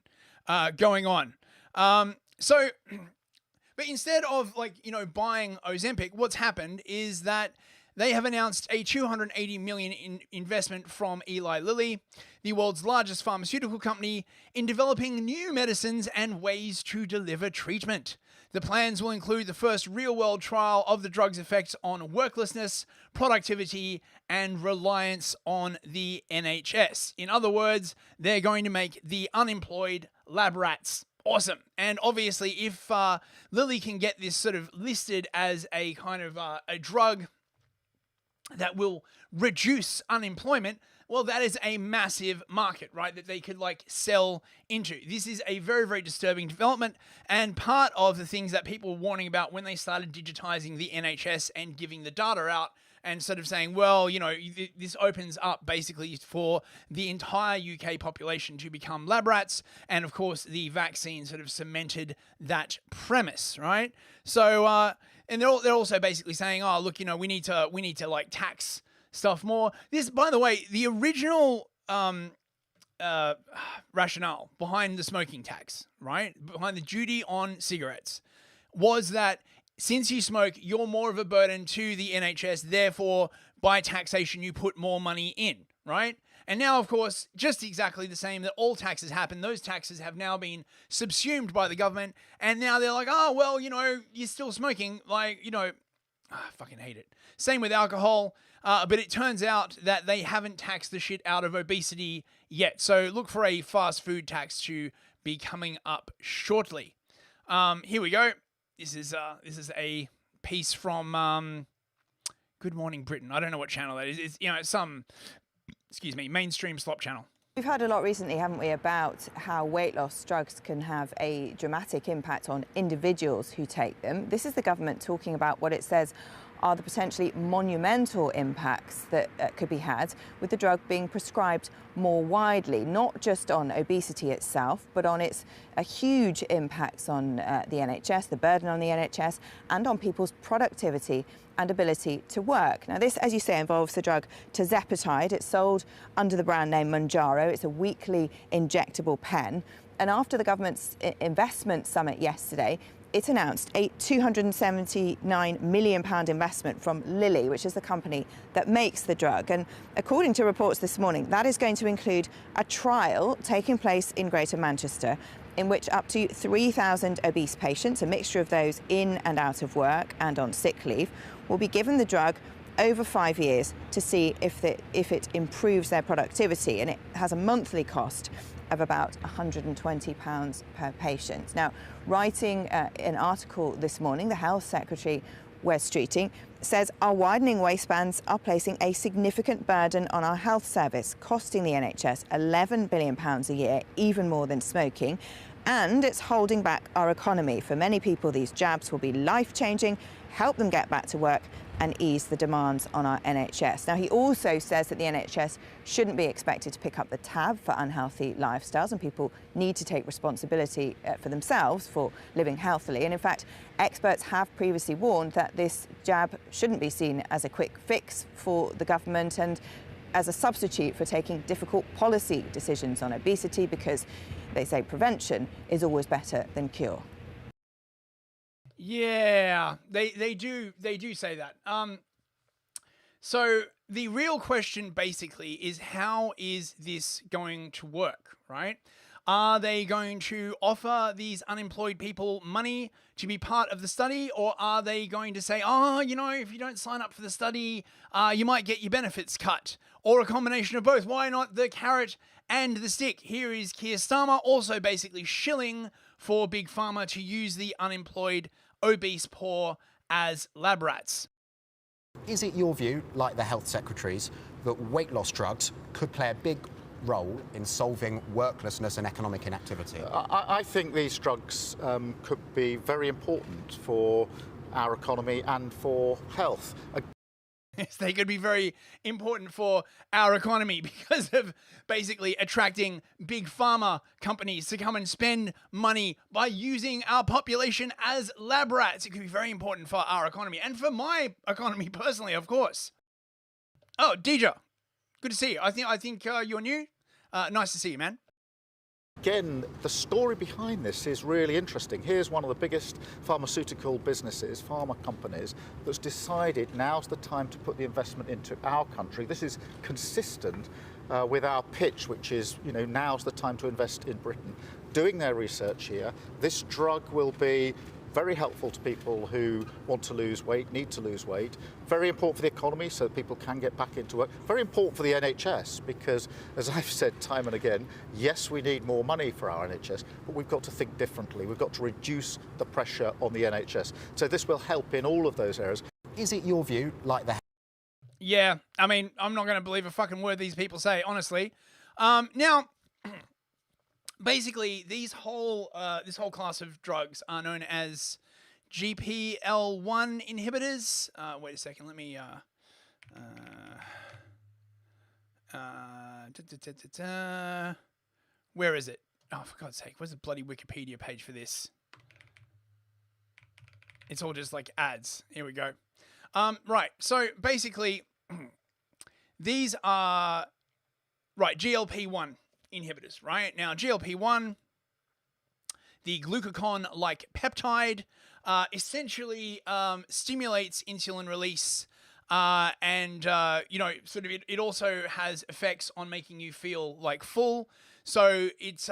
[SPEAKER 9] going on. But instead of buying Ozempic, what's happened is that they have announced a $280 million investment from Eli Lilly, the world's largest pharmaceutical company, in developing new medicines and ways to deliver treatment. The plans will include the first real-world trial of the drug's effects on worklessness, productivity, and reliance on the NHS. In other words, they're going to make the unemployed lab rats. Awesome. And obviously, if Lilly can get this sort of listed as a kind of a drug that will reduce unemployment, well, that is a massive market, right, that they could sell into. This is a very, very disturbing development, and part of the things that people were warning about when they started digitizing the NHS and giving the data out and sort of saying, well, this opens up basically for the entire UK population to become lab rats, and of course the vaccine sort of cemented that premise, right? So, and they're also basically saying, oh, look, we need to tax stuff more. This, by the way, the original rationale behind the smoking tax, right, behind the duty on cigarettes, was that since you smoke, you're more of a burden to the NHS, therefore, by taxation, you put more money in, right? And now, of course, just exactly the same, that all taxes happen. Those taxes have now been subsumed by the government, and now they're like, oh, well, you're still smoking, I fucking hate it. Same with alcohol, but it turns out that they haven't taxed the shit out of obesity yet. So look for a fast food tax to be coming up shortly. Here we go. This is a piece from Good Morning Britain. I don't know what channel that is. It's some, mainstream slop channel.
[SPEAKER 1] We've heard a lot recently, haven't we, about how weight loss drugs can have a dramatic impact on individuals who take them. This is the government talking about what it says are the potentially monumental impacts that could be had with the drug being prescribed more widely, not just on obesity itself, but on its huge impacts on the NHS, the burden on the NHS, and on people's productivity and ability to work. Now, this, as you say, involves the drug tirzepatide. It's sold under the brand name Monero. It's a weekly injectable pen. And after the government's investment summit yesterday, it announced a £279 million investment from Lilly, which is the company that makes the drug. And according to reports this morning, that is going to include a trial taking place in Greater Manchester in which up to 3,000 obese patients, a mixture of those in and out of work and on sick leave, will be given the drug over 5 years to see if it improves their productivity. And it has a monthly cost of about £120 per patient. Now, writing an article this morning, the Health Secretary, Wes Streeting, says our widening waistbands are placing a significant burden on our health service, costing the NHS £11 billion a year, even more than smoking, and it's holding back our economy. For many people, these jabs will be life-changing, help them get back to work and ease the demands on our NHS. Now, he also says that the NHS shouldn't be expected to pick up the tab for unhealthy lifestyles, and people need to take responsibility for themselves for living healthily. And in fact, experts have previously warned that this jab shouldn't be seen as a quick fix for the government and as a substitute for taking difficult policy decisions on obesity, because they say prevention is always better than cure.
[SPEAKER 9] Yeah, they do say that. So the real question basically is, how is this going to work, right? Are they going to offer these unemployed people money to be part of the study, or are they going to say, oh, you know, if you don't sign up for the study, you might get your benefits cut, or a combination of both? Why not the carrot and the stick? Here is Keir Starmer also basically shilling for Big Pharma to use the unemployed, obese poor as lab rats.
[SPEAKER 22] Is it your view, like the health secretaries, that weight loss drugs could play a big role in solving worklessness and economic inactivity?
[SPEAKER 23] I think these drugs could be very important for our economy and for health.
[SPEAKER 9] Yes, they could be very important for our economy because of basically attracting big pharma companies to come and spend money by using our population as lab rats. It could be very important for our economy and for my economy personally, of course. Oh, Deja, good to see you. I think you're new. Nice to see you, man.
[SPEAKER 23] Again, the story behind this is really interesting. Here's one of the biggest pharmaceutical businesses, pharma companies, that's decided now's the time to put the investment into our country. This is consistent with our pitch, which is, you know, now's the time to invest in Britain. Doing their research here, this drug will be very helpful to people who want to lose weight, need to lose weight. Very important for the economy so that people can get back into work. Very important for the NHS because, as I've said time and again, yes, we need more money for our NHS, but we've got to think differently. We've got to reduce the pressure on the NHS. So this will help in all of those areas.
[SPEAKER 22] Is it your view, like the...
[SPEAKER 9] Yeah, I mean, I'm not going to believe a fucking word these people say, honestly. Now... Basically, this whole class of drugs are known as GPL1 inhibitors. Wait a second, let me... where is it? Oh, for God's sake, where's the bloody Wikipedia page for this? It's all just like ads. Here we go. Right, so basically, these are... Right, GLP-1 inhibitors, right? Now, GLP-1, the glucagon-like peptide, essentially stimulates insulin release, and you know, sort of it also has effects on making you feel like full. So it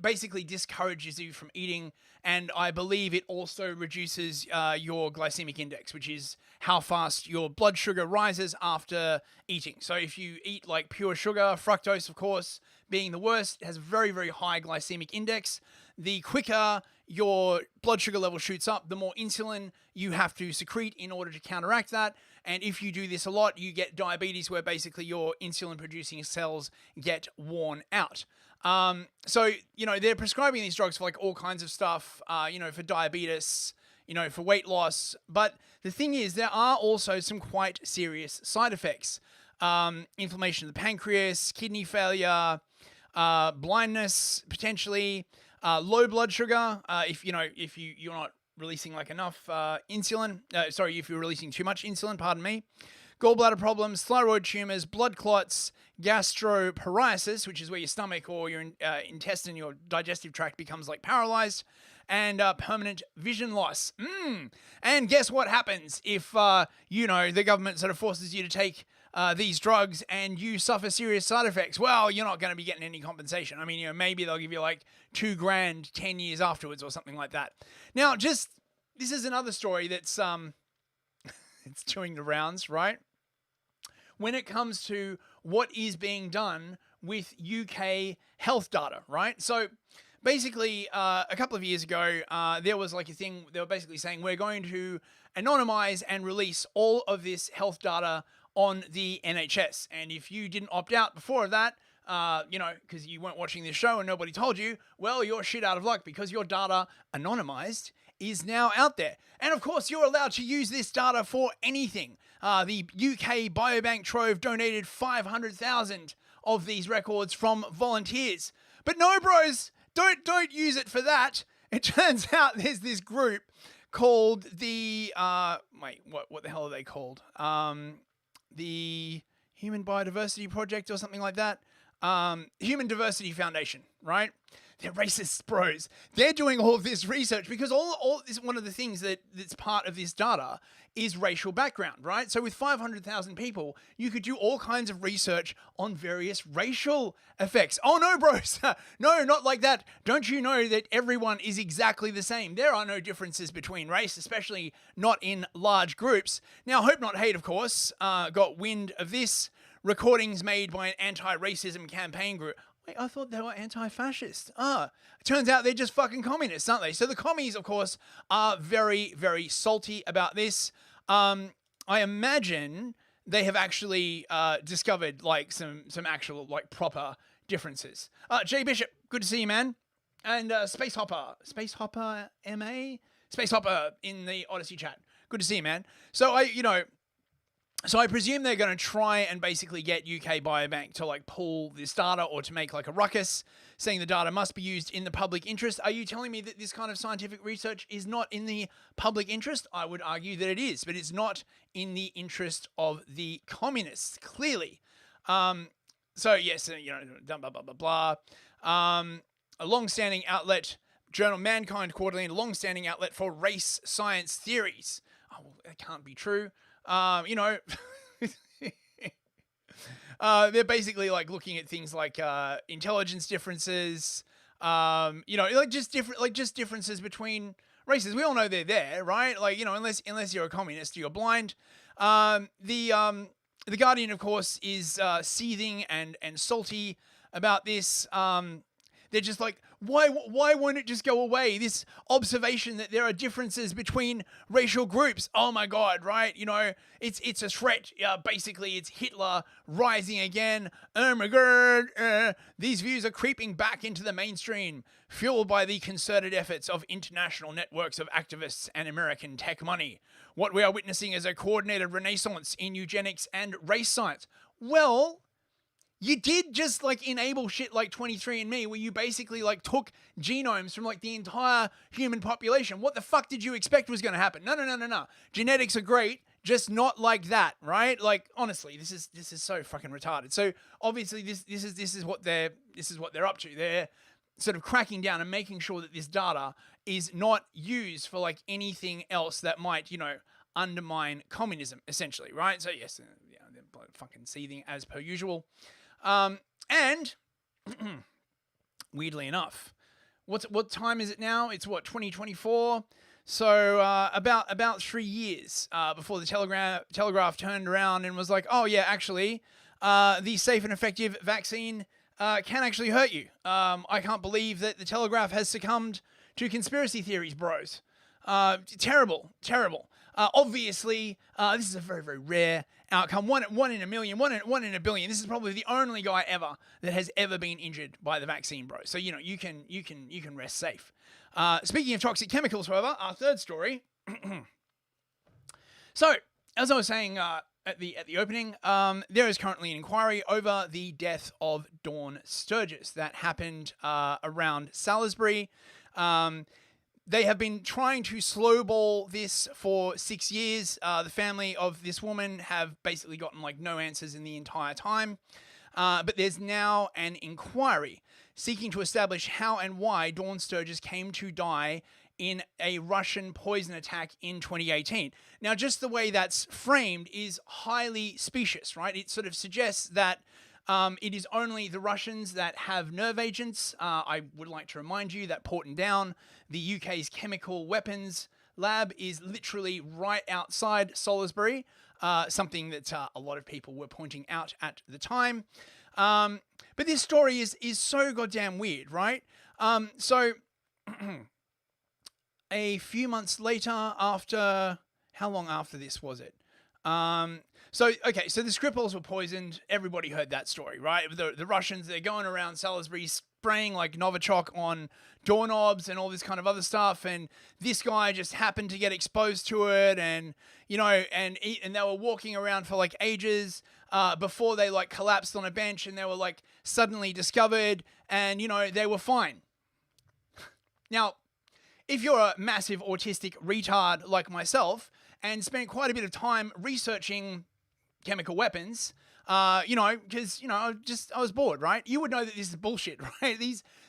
[SPEAKER 9] basically discourages you from eating, and I believe it also reduces your glycemic index, which is how fast your blood sugar rises after eating. So if you eat like pure sugar, fructose, of course, being the worst, has a very, very high glycemic index, the quicker your blood sugar level shoots up, the more insulin you have to secrete in order to counteract that. And if you do this a lot, you get diabetes, where basically your insulin-producing cells get worn out. So, they're prescribing these drugs for like all kinds of stuff, for diabetes, for weight loss. But the thing is, there are also some quite serious side effects. Inflammation of the pancreas, kidney failure, blindness, potentially, low blood sugar, if you're not releasing like enough insulin, if you're releasing too much insulin, pardon me, gallbladder problems, thyroid tumors, blood clots, gastroparesis, which is where your stomach or your intestine, your digestive tract becomes like paralyzed, and permanent vision loss. And guess what happens if, the government sort of forces you to take these drugs and you suffer serious side effects? Well, you're not going to be getting any compensation. I mean, maybe they'll give you like $2,000 10 years afterwards or something like that. Now, this is another story that's it's doing the rounds, right? When it comes to what is being done with UK health data, right? So basically, a couple of years ago, there was like a thing, they were basically saying, we're going to anonymize and release all of this health data on the NHS. And if you didn't opt out before that, because you weren't watching this show and nobody told you, well, you're shit out of luck, because your data, anonymized, is now out there. And of course, you're allowed to use this data for anything. The UK Biobank Trove donated 500,000 of these records from volunteers. But no, bros, don't use it for that. It turns out there's this group called the what the hell are they called? The Human Biodiversity Project or something like that. Human Diversity Foundation, right? They're racist, bros. They're doing all of this research because all this, one of the things that's part of this data is racial background, right? So with 500,000 people, you could do all kinds of research on various racial effects. Oh no, bros. No, not like that. Don't you know that everyone is exactly the same? There are no differences between race, especially not in large groups. Now, Hope Not Hate, of course, got wind of this. Recordings made by an anti-racism campaign group. Wait, I thought they were anti-fascist. It turns out they're just fucking communists, aren't they? So the commies, of course, are very, very salty about this. I imagine they have actually discovered like some actual like proper differences. Jay Bishop, good to see you, man. And Space Hopper MA? Space Hopper in the Odyssey chat. Good to see you, man. So I presume they're going to try and basically get UK Biobank to like pull this data or to make like a ruckus, saying the data must be used in the public interest. Are you telling me that this kind of scientific research is not in the public interest? I would argue that it is, but it's not in the interest of the communists, clearly. So yes, blah, blah, blah, blah, blah. A long-standing outlet, journal Mankind Quarterly, and a long-standing outlet for race science theories. Oh, well, that can't be true. They're basically like looking at things like intelligence differences, just differences between races. We all know they're there, right? Like, unless you're a communist, you're blind. The Guardian, of course, is seething and salty about this. They're just like, why won't it just go away? This observation that there are differences between racial groups. Oh my God, right? It's a threat. Basically, it's Hitler rising again. Oh my God. These views are creeping back into the mainstream, fueled by the concerted efforts of international networks of activists and American tech money. What we are witnessing is a coordinated renaissance in eugenics and race science. Well, you did just like enable shit like 23andMe, where you basically like took genomes from like the entire human population. What the fuck did you expect was going to happen? No. Genetics are great, just not like that, right? Like, honestly, this is so fucking retarded. So obviously this is what they're up to. They're sort of cracking down and making sure that this data is not used for like anything else that might, undermine communism, essentially, right? So yes, they're fucking seething as per usual. And weirdly enough, what time is it now? It's 2024. So about 3 years before the Telegraph turned around and was like, oh yeah, actually, the safe and effective vaccine can actually hurt you. I can't believe that the Telegraph has succumbed to conspiracy theories, bros. Terrible, terrible. Obviously, this is a very, very rare outcome. One in a million, one in a billion. This is probably the only guy ever that has ever been injured by the vaccine, bro. So you know you can rest safe. Speaking of toxic chemicals, however, our third story. So, as I was saying at the opening, there is currently an inquiry over the death of Dawn Sturgis that happened around Salisbury. They have been trying to slowball this for 6 years. The family of this woman have basically gotten like no answers in the entire time. But there's now an inquiry seeking to establish how and why Dawn Sturgis came to die in a Russian poison attack in 2018. Now, just the way that's framed is highly specious, right? It sort of suggests that it is only the Russians that have nerve agents. I would like to remind you that Porton Down, the UK's chemical weapons lab, is literally right outside Salisbury, something that a lot of people were pointing out at the time. But this story is so goddamn weird, right? So a few months later, after... How long after this was it? So the Skripals were poisoned. Everybody heard that story, right? The Russians, they're going around Salisbury spraying like Novichok on doorknobs and all this kind of other stuff. And this guy just happened to get exposed to it. And, you know, and they were walking around for like ages before they like collapsed on a bench and they were like suddenly discovered and, you know, they were fine. Now, if you're a massive autistic retard like myself and spent quite a bit of time researching chemical weapons, you know, because, you know, I was bored, right? You would know that this is bullshit, right?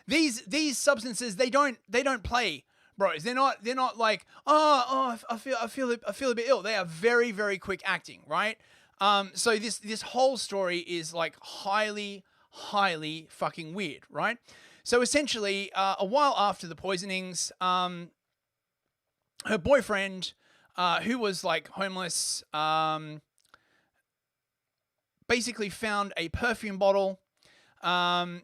[SPEAKER 9] These substances, they don't play, bros. They're not like, I feel a bit ill. They are very, very quick acting, right? So this whole story is like highly, highly fucking weird, right? So essentially, a while after the poisonings, her boyfriend, who was like homeless, basically found a perfume bottle and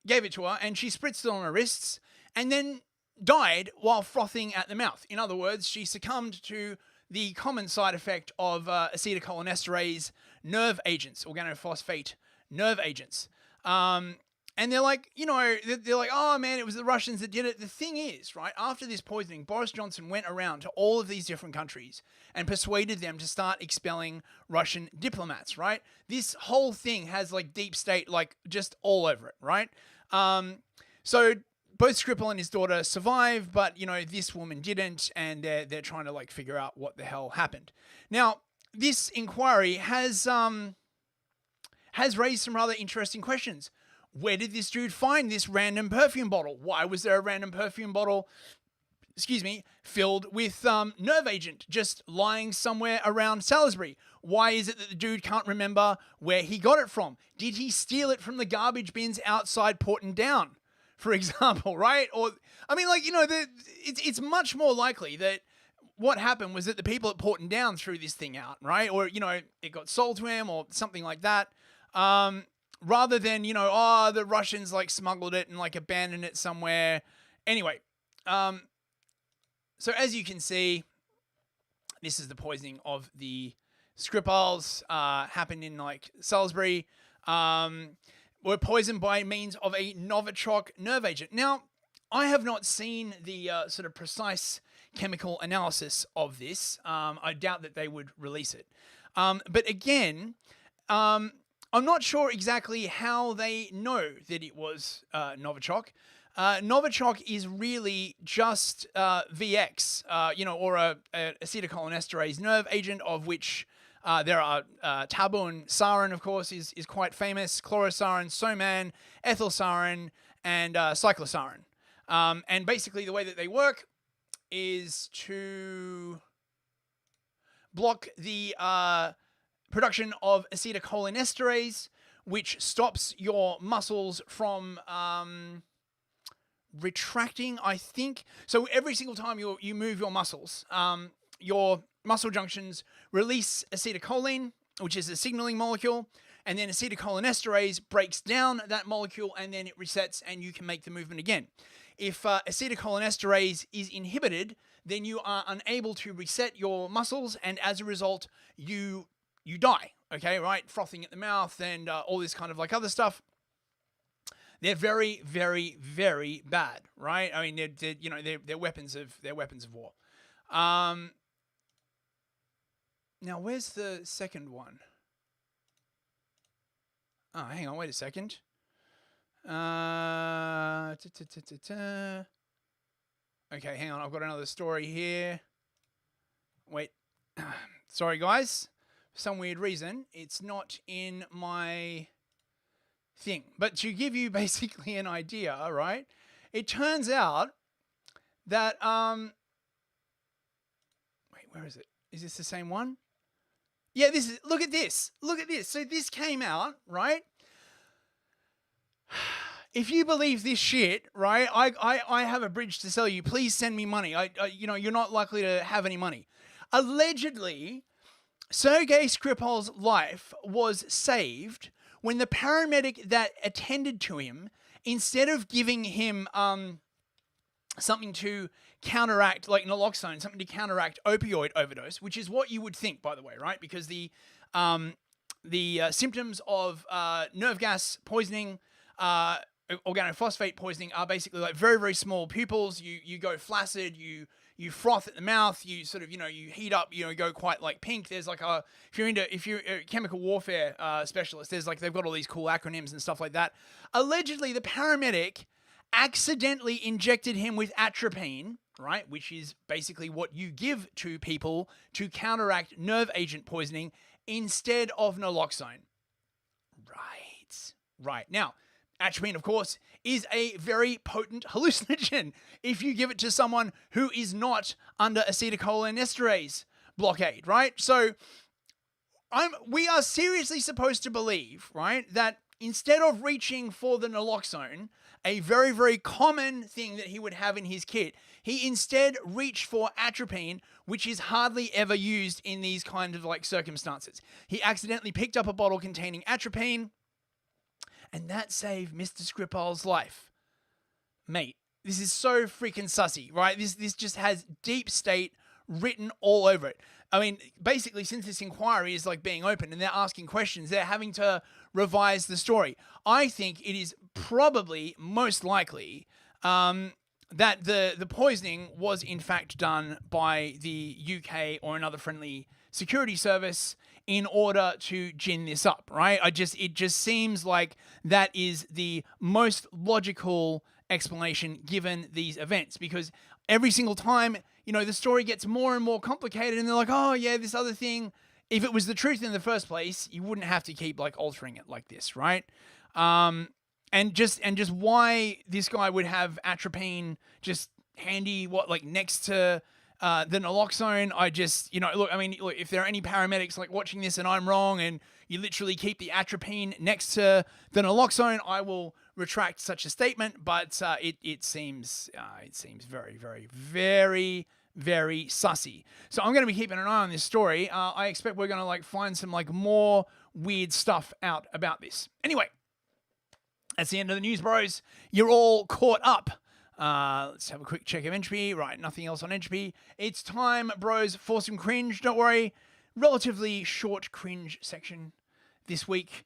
[SPEAKER 9] gave it to her, and she spritzed it on her wrists and then died while frothing at the mouth. In other words, she succumbed to the common side effect of acetylcholinesterase nerve agents, organophosphate nerve agents. And they're like, you know, they're like, oh man, it was the Russians that did it. The thing is, right, after this poisoning, Boris Johnson went around to all of these different countries and persuaded them to start expelling Russian diplomats, right? This whole thing has like deep state, like just all over it, right? So both Skripal and his daughter survived, but you know, this woman didn't, and they're trying to like figure out what the hell happened. Now, this inquiry has raised some rather interesting questions. Where did this dude find this random perfume bottle? Why was there a random perfume bottle, filled with nerve agent just lying somewhere around Salisbury? Why is it that the dude can't remember where he got it from? Did he steal it from the garbage bins outside Porton Down, for example, right? Or, I mean, like, you know, it's much more likely that what happened was that the people at Porton Down threw this thing out, right? Or, you know, it got sold to him or something like that. Rather than, you know, oh, the Russians like smuggled it and like abandoned it somewhere. Anyway, so as you can see, this is the poisoning of the Skripals, happened in like Salisbury, were poisoned by means of a Novichok nerve agent. Now, I have not seen the sort of precise chemical analysis of this. I doubt that they would release it. But again, I'm not sure exactly how they know that it was Novichok. Novichok is really just VX, you know, or a acetylcholinesterase nerve agent, of which there are tabun, sarin, of course, is quite famous, chlorosarin, soman, ethylsarin, and cyclosarin. And basically the way that they work is to block the production of acetylcholinesterase, which stops your muscles from retracting, I think. So every single time you move your muscles, your muscle junctions release acetylcholine, which is a signaling molecule and then acetylcholinesterase breaks down that molecule, and then it resets, and you can make the movement again. If acetylcholinesterase is inhibited, then you are unable to reset your muscles, and as a result, you die. Okay, right? Frothing at the mouth and all this kind of like other stuff. They're very, very, very bad, right? I mean, they're weapons of war. Now, where's the second one? Oh, hang on, wait a second. Okay, hang on, I've got another story here. Wait, sorry guys. For some weird reason, it's not in my thing. But to give you basically an idea, right? It turns out that, wait, where is it? Is this the same one? Yeah, this is, look at this. Look at this. So this came out, right? If you believe this shit, right? I have a bridge to sell you. Please send me money. You're not likely to have any money. Allegedly, Sergei Skripal's life was saved when the paramedic that attended to him, instead of giving him something to counteract, like naloxone, something to counteract opioid overdose, which is what you would think, by the way, right? Because the symptoms of nerve gas poisoning, organophosphate poisoning are basically like very, very small pupils. You go flaccid, you froth at the mouth, you sort of, you heat up, go quite like pink. There's like if you're a chemical warfare specialist, there's like, they've got all these cool acronyms and stuff like that. Allegedly, the paramedic accidentally injected him with atropine, right? Which is basically what you give to people to counteract nerve agent poisoning instead of naloxone. Right. Now, atropine, of course, is a very potent hallucinogen if you give it to someone who is not under acetylcholinesterase blockade, right? So we are seriously supposed to believe, right, that instead of reaching for the naloxone, a very, very common thing that he would have in his kit, he instead reached for atropine, which is hardly ever used in these kind of like circumstances. He accidentally picked up a bottle containing atropine, and that saved Mr. Skripal's life. Mate, this is so freaking sussy, right? This just has deep state written all over it. I mean, basically, since this inquiry is like being open and they're asking questions, they're having to revise the story. I think it is probably most likely that the poisoning was in fact done by the UK or another friendly security service in order to gin this up, right? It just seems like that is the most logical explanation given these events, because every single time, the story gets more and more complicated and they're like, oh yeah, this other thing, if it was the truth in the first place, you wouldn't have to keep like altering it like this, right? And just why this guy would have atropine just handy, next to the naloxone. Look, if there are any paramedics like watching this and I'm wrong and you literally keep the atropine next to the naloxone, I will retract such a statement. But it seems very, very, very, very sussy. So I'm going to be keeping an eye on this story. I expect we're going to find some more weird stuff out about this. Anyway, that's the end of the news, bros. You're all caught up. Let's have a quick check of entropy. Right, nothing else on entropy. It's time, bros, for some cringe. Don't worry, relatively short cringe section this week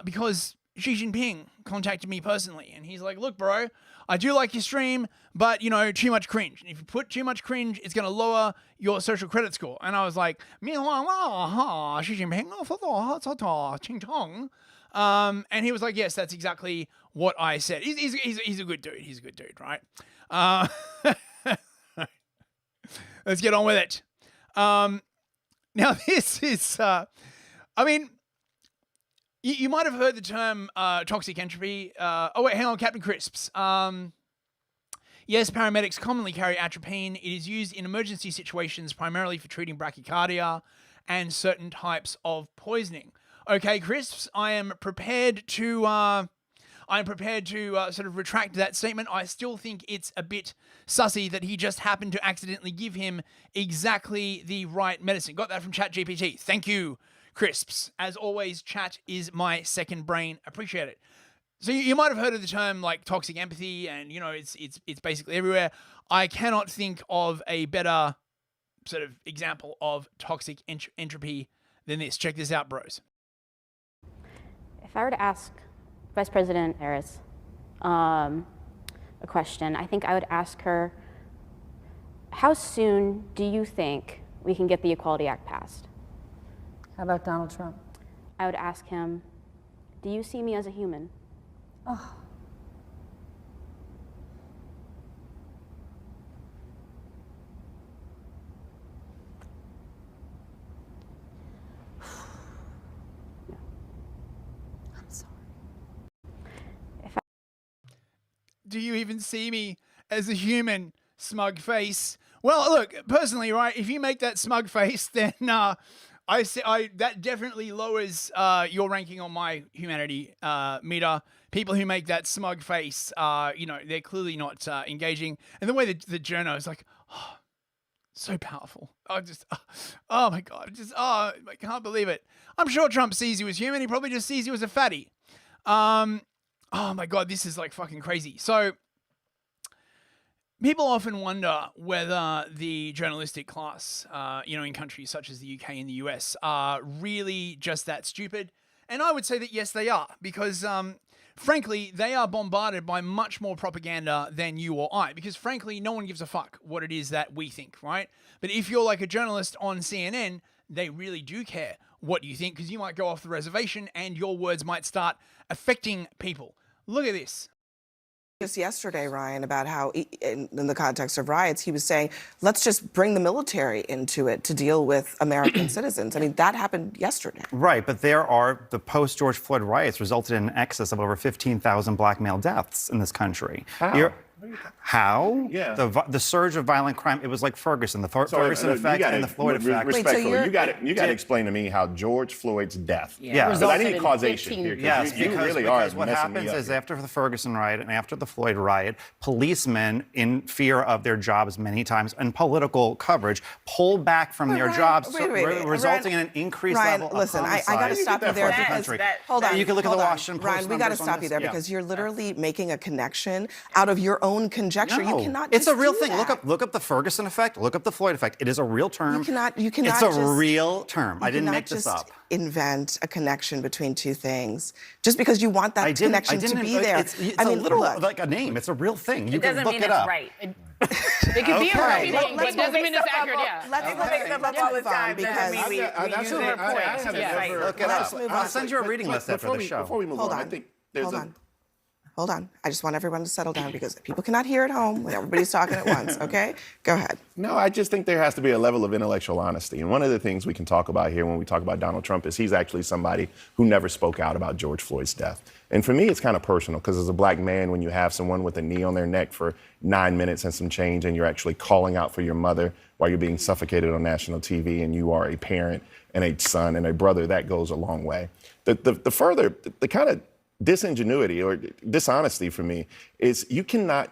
[SPEAKER 9] because Xi Jinping contacted me personally, and he's like, look, bro, I do like your stream, but, too much cringe. And if you put too much cringe, it's going to lower your social credit score. And I was like, Xi Jinping, and he was like, yes, that's exactly what I said. He's a good dude. He's a good dude, right? Let's get on with it. Now, this is, you might have heard the term toxic entropy. Hang on, Captain Crisps. Yes, paramedics commonly carry atropine. It is used in emergency situations, primarily for treating bradycardia and certain types of poisoning. Okay, Crisps, I am prepared to sort of retract that statement. I still think it's a bit sussy that he just happened to accidentally give him exactly the right medicine. Got that from ChatGPT. Thank you, crisps. As always, chat is my second brain. Appreciate it. So you might have heard of the term like toxic empathy, and you know it's basically everywhere. I cannot think of a better sort of example of toxic entropy than this. Check this out, bros.
[SPEAKER 2] If I were to ask Vice President Harris a question, I think I would ask her, how soon do you think we can get the Equality Act passed?
[SPEAKER 3] How about Donald Trump?
[SPEAKER 2] I would ask him, do you see me as a human?
[SPEAKER 3] Oh.
[SPEAKER 2] I'm sorry.
[SPEAKER 9] Do you even see me as a human? Smug face. Well, look, personally, right, if you make that smug face, then that definitely lowers your ranking on my humanity meter. People who make that smug face, they're clearly not engaging. And the way the journo is like, oh, so powerful. Oh my God, I can't believe it. I'm sure Trump sees you as human. He probably just sees you as a fatty. Oh my God, this is like fucking crazy. So people often wonder whether the journalistic class, in countries such as the UK and the US are really just that stupid. And I would say that yes, they are, because frankly, they are bombarded by much more propaganda than you or I, because frankly, no one gives a fuck what it is that we think, right? But if you're like a journalist on CNN, they really do care what you think, because you might go off the reservation and your words might start affecting people. Look at this.
[SPEAKER 4] Just yesterday, Ryan, about how in the context of riots, he was saying, let's just bring the military into it to deal with American citizens. I mean, that happened yesterday.
[SPEAKER 24] Right, but the post-George Floyd riots resulted in an excess of over 15,000 black male deaths in this country. How?
[SPEAKER 25] Yeah.
[SPEAKER 24] The surge of violent crime, it was like Ferguson, the Ferguson effect and the Floyd effect.
[SPEAKER 25] Respectfully, you got to explain to me how George Floyd's death.
[SPEAKER 24] Yeah.
[SPEAKER 25] Because I need causation here.
[SPEAKER 24] Yes,
[SPEAKER 25] you really are
[SPEAKER 24] because what
[SPEAKER 25] messing me
[SPEAKER 24] happens
[SPEAKER 25] up
[SPEAKER 24] is
[SPEAKER 25] here.
[SPEAKER 24] after the Ferguson riot and after the Floyd riot, policemen, in fear of their jobs many times and political coverage, pull back from their jobs, resulting in an increased level of
[SPEAKER 4] listen, I got to stop you there because hold on.
[SPEAKER 24] You can look at the Washington Post.
[SPEAKER 4] Ryan, we got to stop you there because you're literally making a connection out of your own conjecture.
[SPEAKER 24] No,
[SPEAKER 4] you cannot.
[SPEAKER 24] It's a real thing.
[SPEAKER 4] That.
[SPEAKER 24] Look up the Ferguson effect. Look up the Floyd effect. It is a real term.
[SPEAKER 4] You cannot.
[SPEAKER 24] It's a real term. I didn't make this up.
[SPEAKER 4] Invent a connection between two things just because you want that connection to be there.
[SPEAKER 24] It's like a name. It's a real thing. You can look it up.
[SPEAKER 3] Right. It could be a right thing, but it doesn't mean it's accurate. Yeah.
[SPEAKER 4] Let's make them up all the time because we use their point.
[SPEAKER 24] Look it up. I'll send you a reading list after the show.
[SPEAKER 25] Before we move on, I think there's
[SPEAKER 4] Hold on. I just want everyone to settle down because people cannot hear at home when everybody's talking at once, okay? Go ahead.
[SPEAKER 25] No, I just think there has to be a level of intellectual honesty. And one of the things we can talk about here when we talk about Donald Trump is he's actually somebody who never spoke out about George Floyd's death. And for me, it's kind of personal because as a black man, when you have someone with a knee on their neck for 9 minutes and some change and you're actually calling out for your mother while you're being suffocated on national TV and you are a parent and a son and a brother, that goes a long way. The kind of disingenuity or dishonesty for me is you cannot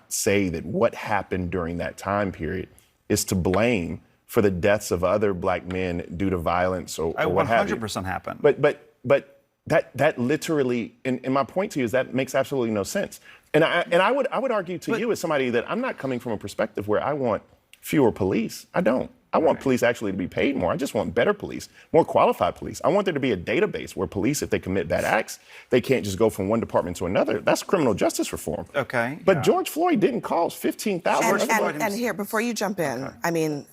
[SPEAKER 25] say that what happened during that time period is to blame for the deaths of other black men due to violence or what have you.
[SPEAKER 24] 100% happened.
[SPEAKER 25] But that literally, and my point to you is that makes absolutely no sense. And I would argue to you as somebody that I'm not coming from a perspective where I want fewer police. I don't. I want police actually to be paid more. I just want better police, more qualified police. I want there to be a database where police, if they commit bad acts, they can't just go from one department to another. That's criminal justice reform.
[SPEAKER 24] Okay.
[SPEAKER 25] But George Floyd didn't cause 15,000.
[SPEAKER 4] And here, before you jump in, I mean,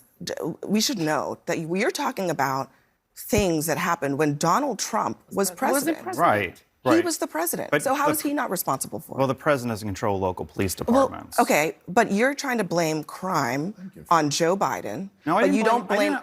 [SPEAKER 4] we should know that you're talking about things that happened when Donald Trump was president.
[SPEAKER 24] Right.
[SPEAKER 4] He was the president. So how is he not responsible for it?
[SPEAKER 24] Well, the president doesn't control local police departments.
[SPEAKER 4] Well, okay, but you're trying to blame crime on Joe Biden.
[SPEAKER 24] No, I didn't blame.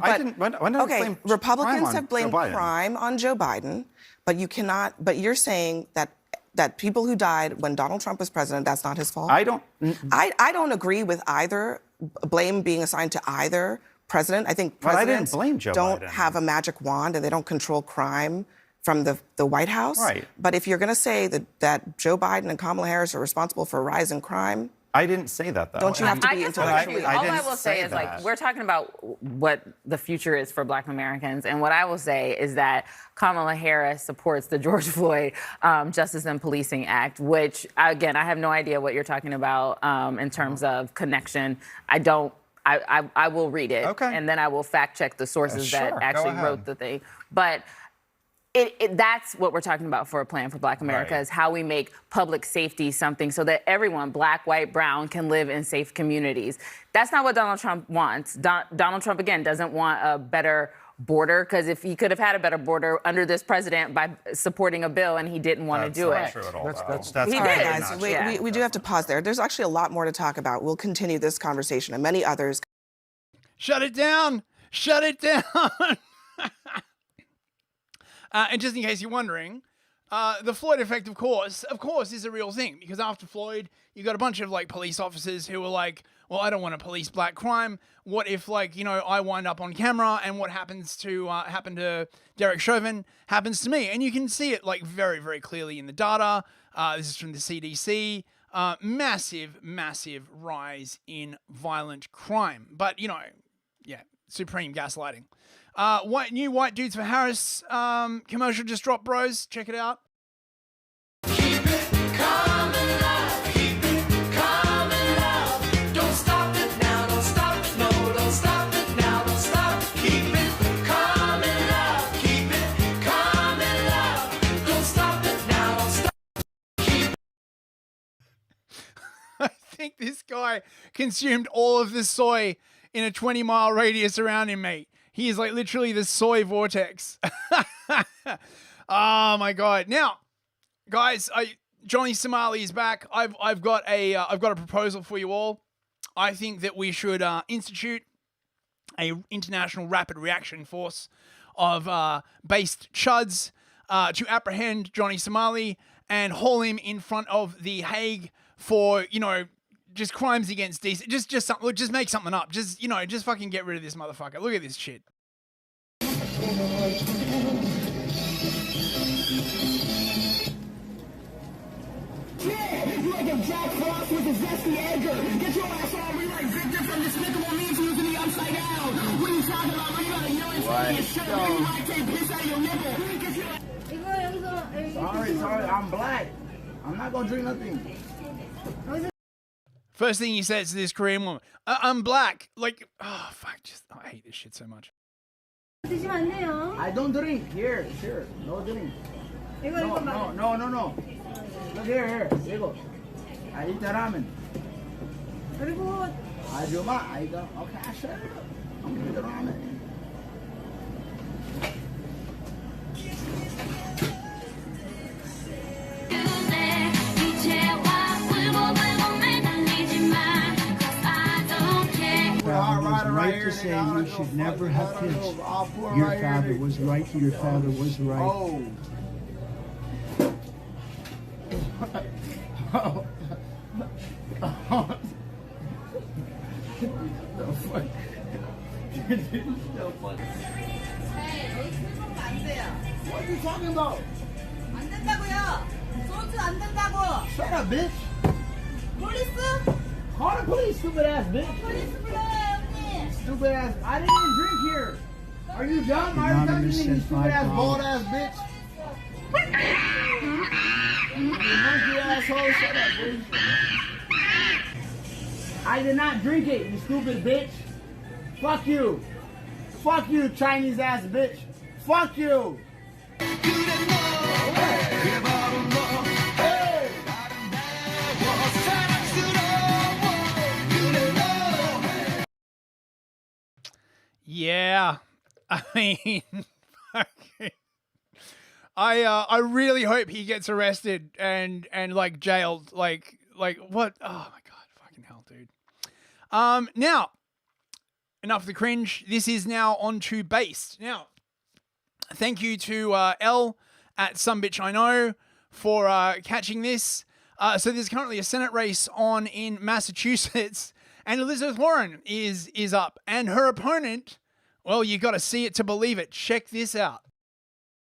[SPEAKER 4] Okay, Republicans have blamed crime on Joe Biden, but you cannot. But you're saying that people who died when Donald Trump was president, that's not his fault.
[SPEAKER 24] I don't
[SPEAKER 4] agree with either blame being assigned to either president. I think presidents don't have a magic wand and they don't control crime from the White House.
[SPEAKER 24] Right.
[SPEAKER 4] But if you're going to say that Joe Biden and Kamala Harris are responsible for a rise in crime,
[SPEAKER 24] I didn't say that, though.
[SPEAKER 4] Don't you have to be intellectually?
[SPEAKER 24] I
[SPEAKER 5] All
[SPEAKER 24] didn't
[SPEAKER 5] I will say is,
[SPEAKER 24] that.
[SPEAKER 5] like, we're talking about what the future is for Black Americans, and what I will say is that Kamala Harris supports the George Floyd Justice and Policing Act, which, again, I have no idea what you're talking about in terms of connection. I don't. I will read it, and then I will fact check the sources that actually wrote the thing. But that's what we're talking about for a plan for Black America, is how we make public safety something so that everyone, black, white, brown, can live in safe communities. That's not what Donald Trump wants. Donald Trump, again, doesn't want a better border, because if he could have had a better border under this president by supporting a bill, and he didn't want to do it.
[SPEAKER 24] That's not true at all.
[SPEAKER 4] That's
[SPEAKER 24] he
[SPEAKER 4] all
[SPEAKER 24] did.
[SPEAKER 4] right, guys. We do have to pause there. There's actually a lot more to talk about. We'll continue this conversation and many others.
[SPEAKER 9] Shut it down. Shut it down. And just in case you're wondering, the Floyd effect, of course, is a real thing, because after Floyd, you got a bunch of like police officers who were like, well, I don't want to police black crime. What if, like, you know, I wind up on camera, and what happened to Derek Chauvin happens to me? And you can see it like very, very clearly in the data. This is from the CDC. Massive, massive rise in violent crime. But, you know, yeah, supreme gaslighting. New White Dudes for Harris commercial just dropped, bros. Check it out.
[SPEAKER 6] Keep it calm and loud. Keep it calm and loud. Don't stop it now. Don't stop it. No, don't stop it now. Don't stop. Keep it calm and loud. Keep it calm and loud. Don't stop it now. Don't stop. Keep
[SPEAKER 9] I think this guy consumed all of the soy in a 20-mile radius around him, mate. He is like literally the soy vortex. Oh my God. Now, guys, Johnny Somali is back. I've got a proposal for you all. I think that we should institute a international rapid reaction force of based chuds to apprehend Johnny Somali and haul him in front of The Hague for, you know, just crimes against decent. Just something. Just make something up. Just, you know, just fucking get rid of this motherfucker. Look at this shit.
[SPEAKER 6] You like a Jack Frost with a zesty Edgar. Get your ass on me like Victor from Despicable Me using the upside down. What are you talking about? When you got a yelling from your shirt, when you might take piss out of your nipple.
[SPEAKER 7] Sorry, I'm black. I'm not gonna drink nothing.
[SPEAKER 9] First thing he says to this Korean woman, I'm black. Like, oh, fuck. I hate this shit so much.
[SPEAKER 7] I don't drink. Here, sure. No drink. No. Look here. Igo. I eat the ramen. I don't. Okay, sure. I'm gonna eat the ramen.
[SPEAKER 11] Was right to say you should never have kids. Your father was right. Your father was right.
[SPEAKER 7] What are you talking about?
[SPEAKER 6] 안 된다고요. 소주 안 된다고.
[SPEAKER 7] Shut up, bitch.
[SPEAKER 6] police?
[SPEAKER 7] Call the police, stupid ass bitch.
[SPEAKER 6] police 불러요, 형님.
[SPEAKER 7] Stupid ass. I didn't even drink here. Are you dumb? Are you dumb? You stupid ass, bald ass bitch. You monkey asshole. Shut up, bitch. I did not drink it, you stupid bitch. Fuck you. Fuck you, Chinese ass bitch. Fuck you.
[SPEAKER 9] Yeah, I mean, I really hope he gets arrested and like jailed. Like what? Oh my God, fucking hell, dude. Now, enough of the cringe. This is now on to based. Now, thank you to L at Some Bitch I Know for catching this. So there's currently a Senate race on in Massachusetts, and Elizabeth Warren is up, and her opponent, well, you got to see it to believe it. Check this out.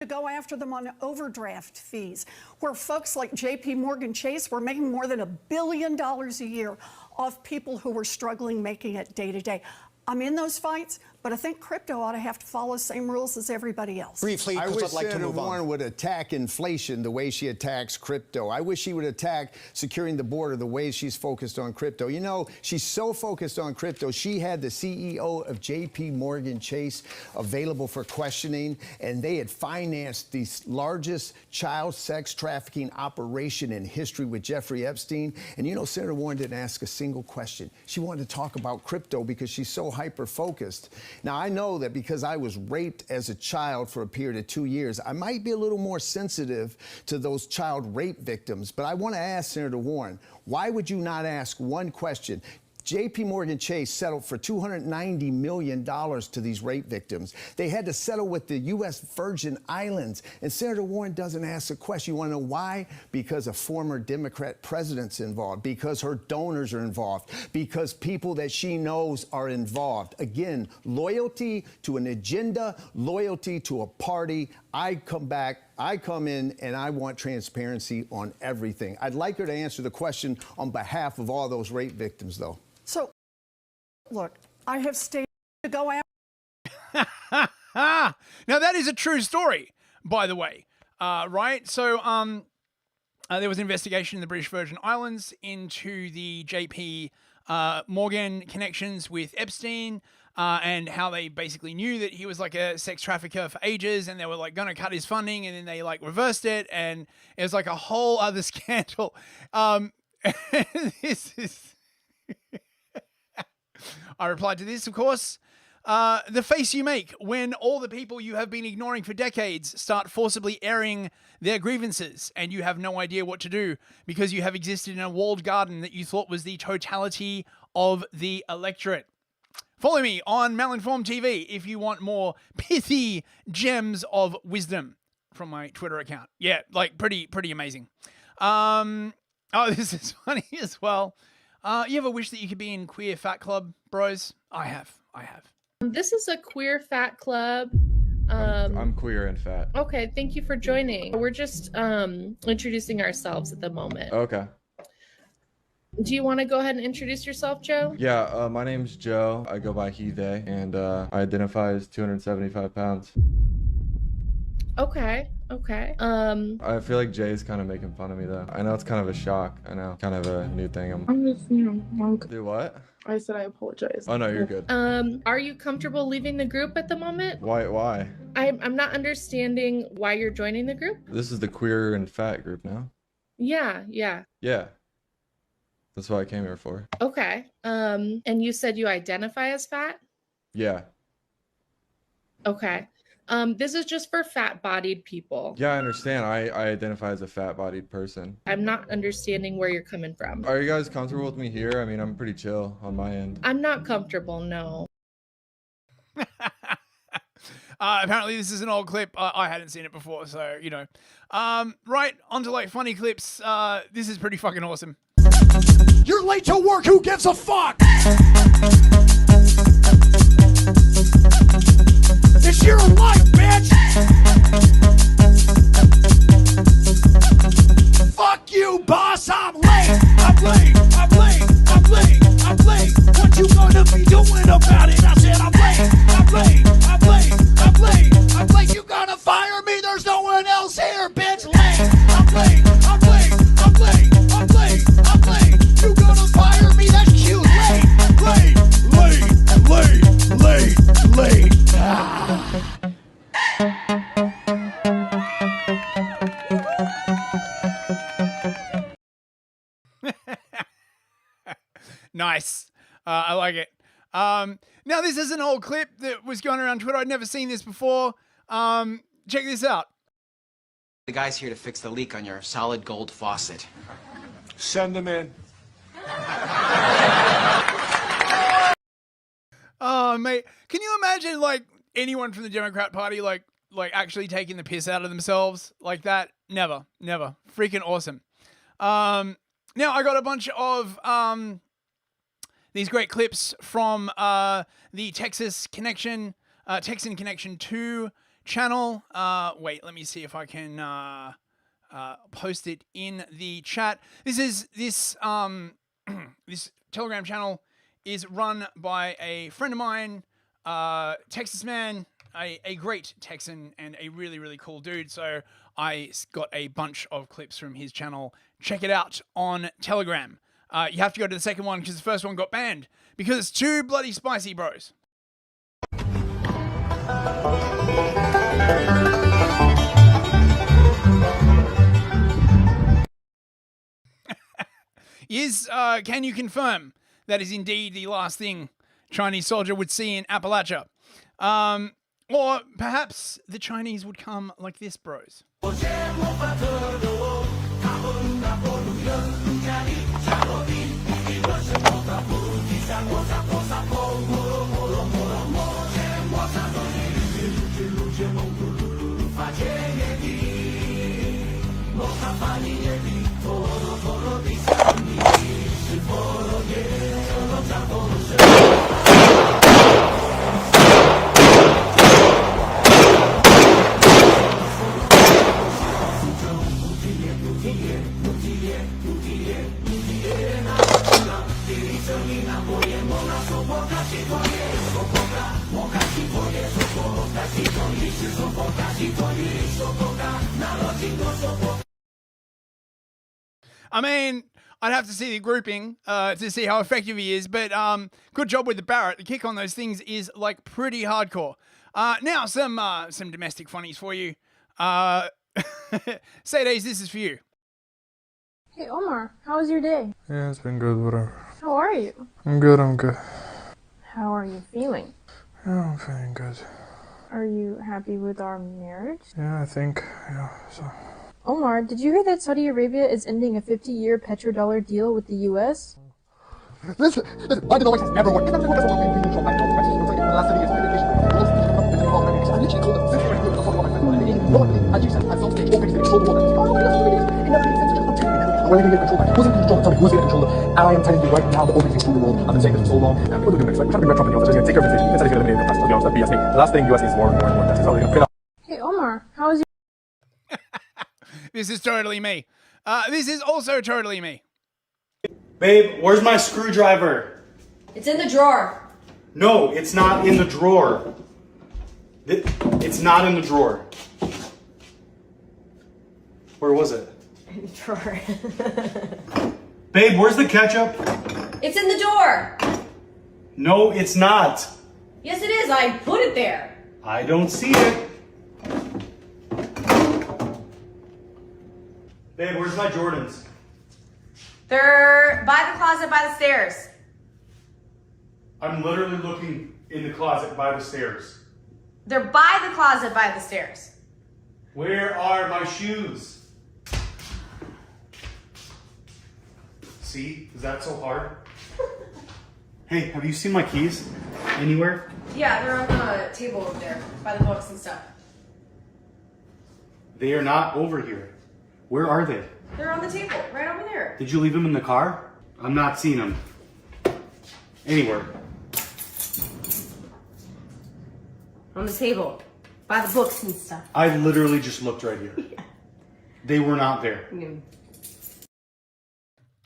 [SPEAKER 8] To go after them on overdraft fees, where folks like JP Morgan Chase were making more than $1 billion a year of people who were struggling making it day to day. I'm in those fights, but I think crypto ought to have to follow the same rules as everybody else.
[SPEAKER 10] Briefly, I wish Senator Warren would attack inflation the way she attacks crypto. I wish she would attack securing the border the way she's focused on crypto. You know, she's so focused on crypto, she had the CEO of JP Morgan Chase available for questioning, and they had financed the largest child sex trafficking operation in history with Jeffrey Epstein. And you know, Senator Warren didn't ask a single question. She wanted to talk about crypto because she's so hyper-focused. Now, I know that because I was raped as a child for a period of 2 years, I might be a little more sensitive to those child rape victims. But I want to ask Senator Warren, why would you not ask one question? JP Morgan Chase settled for $290 million to these rape victims. They had to settle with the U.S. Virgin Islands. And Senator Warren doesn't ask a question. You want to know why? Because a former Democrat president's involved, because her donors are involved, because people that she knows are involved. Again, loyalty to an agenda, loyalty to a party. I come in and I want transparency on everything. I'd like her to answer the question on behalf of all those rape victims, though.
[SPEAKER 8] So, look, I have stated to go after.
[SPEAKER 9] Now, that is a true story, by the way, right? So, there was an investigation in the British Virgin Islands into the JP Morgan connections with Epstein, and how they basically knew that he was like a sex trafficker for ages, and they were like going to cut his funding, and then they like reversed it, and it was like a whole other scandal. This is... I replied to this, of course. The face you make when all the people you have been ignoring for decades start forcibly airing their grievances, and you have no idea what to do because you have existed in a walled garden that you thought was the totality of the electorate. Follow me on Malinformed TV if you want more pithy gems of wisdom from my Twitter account. Yeah, like pretty amazing. Oh, this is funny as well. You ever wish that you could be in Queer Fat Club, bros? I have.
[SPEAKER 12] This is a Queer Fat Club.
[SPEAKER 13] I'm queer and fat.
[SPEAKER 12] Okay, thank you for joining. We're just introducing ourselves at the moment.
[SPEAKER 13] Okay.
[SPEAKER 12] Do you want to go ahead and introduce yourself, Joe?
[SPEAKER 13] Yeah, my name's Joe. I go by he, they, and I identify as 275 pounds.
[SPEAKER 12] Okay.
[SPEAKER 13] I feel like Jay's kind of making fun of me, though. I know it's kind of a shock. I know, kind of a new thing.
[SPEAKER 12] I'm just,
[SPEAKER 13] Do what?
[SPEAKER 12] I said I apologize.
[SPEAKER 13] Oh, no, you're good.
[SPEAKER 12] Are you comfortable leaving the group at the moment?
[SPEAKER 13] Why?
[SPEAKER 12] I'm not understanding why you're joining the group.
[SPEAKER 13] This is the queer and fat group now.
[SPEAKER 12] Yeah.
[SPEAKER 13] Yeah. That's what I came here for.
[SPEAKER 12] Okay. And you said you identify as fat?
[SPEAKER 13] Yeah.
[SPEAKER 12] Okay. This is just for fat-bodied people.
[SPEAKER 13] Yeah, I understand. I identify as a fat-bodied person.
[SPEAKER 12] I'm not understanding where you're coming from.
[SPEAKER 13] Are you guys comfortable with me here? I mean, I'm pretty chill on my end.
[SPEAKER 12] I'm not comfortable, no.
[SPEAKER 9] Apparently this is an old clip. I hadn't seen it before, so, you know. Right, onto like funny clips. This is pretty fucking awesome.
[SPEAKER 6] You're late to work, who gives a fuck? It's your life, bitch! Fuck you, boss, I'm late! What you gonna be doing about it? I said I'm late! You gonna fire me? There's no one else here, bitch! I'm late! You gonna fire me? That's cute! Late!
[SPEAKER 9] Nice. I like it. Now, this is an old clip that was going around Twitter. I'd never seen this before. Check this out.
[SPEAKER 14] The guy's here to fix the leak on your solid gold faucet.
[SPEAKER 21] Send them in.
[SPEAKER 9] Oh, mate. Can you imagine, like, anyone from the Democrat Party, like actually taking the piss out of themselves like that? Never. Freaking awesome. Now, I got a bunch of these great clips from the Texan Connection 2 channel. Wait, let me see if I can post it in the chat. This Telegram channel is run by a friend of mine, Texas man, a great Texan and a really, really cool dude. So I got a bunch of clips from his channel. Check it out on Telegram. You have to go to the second one because the first one got banned because it's too bloody spicy, bros. Can you confirm that is indeed the last thing Chinese soldier would see in Appalachia? Or perhaps the Chinese would come like this, bros. I mean, I'd have to see the grouping to see how effective he is, but good job with the Barrett. The kick on those things is like pretty hardcore. Now some domestic funnies for you. Sades, this is for you.
[SPEAKER 15] Hey Omar, how was your day?
[SPEAKER 16] Yeah, it's been good, whatever.
[SPEAKER 15] How are you?
[SPEAKER 16] I'm good.
[SPEAKER 15] How are you feeling?
[SPEAKER 16] Yeah, I'm feeling good.
[SPEAKER 15] Are you happy with our marriage?
[SPEAKER 16] Yeah, I think, so.
[SPEAKER 15] Omar, did you hear that Saudi Arabia is ending a 50-year petrodollar deal with the U.S.?
[SPEAKER 17] Listen, Bidenomics has never worked. It doesn't work. When are you going to get control? Who's going to control? Tell me, who's going to control it? I am telling you right now, the OPEC is control the world. I've been saying this for so long. And what are we doing next? We're trying to bring back Trump in the office. He's going to take care of the thing. Instead, he's going to eliminate the press. To be honest, that BS me. The last thing U.S. needs more taxes. So they're going to
[SPEAKER 15] Hey Omar, how was your...
[SPEAKER 9] This is totally me. This is also totally me.
[SPEAKER 18] Babe, where's my screwdriver?
[SPEAKER 20] It's in the drawer.
[SPEAKER 18] No, it's not in the drawer. It's not in the drawer. Where was it?
[SPEAKER 20] In the drawer.
[SPEAKER 18] Babe, where's the ketchup?
[SPEAKER 20] It's in the door.
[SPEAKER 18] No, it's not.
[SPEAKER 20] Yes, it is. I put it there.
[SPEAKER 18] I don't see it. Babe, where's my Jordans?
[SPEAKER 20] They're by the closet by the stairs.
[SPEAKER 18] I'm literally looking in the closet by the stairs.
[SPEAKER 20] They're by the closet by the stairs.
[SPEAKER 18] Where are my shoes? See? Is that so hard? Hey, have you seen my keys anywhere?
[SPEAKER 20] Yeah, they're on the table over there by the books and stuff.
[SPEAKER 18] They are not over here. Where are they?
[SPEAKER 20] They're on the table right over there.
[SPEAKER 18] Did you leave them in the car? I'm not seeing them. Anywhere.
[SPEAKER 20] On the table by the books and stuff.
[SPEAKER 18] I literally just looked right here.
[SPEAKER 20] Yeah.
[SPEAKER 18] They were not there.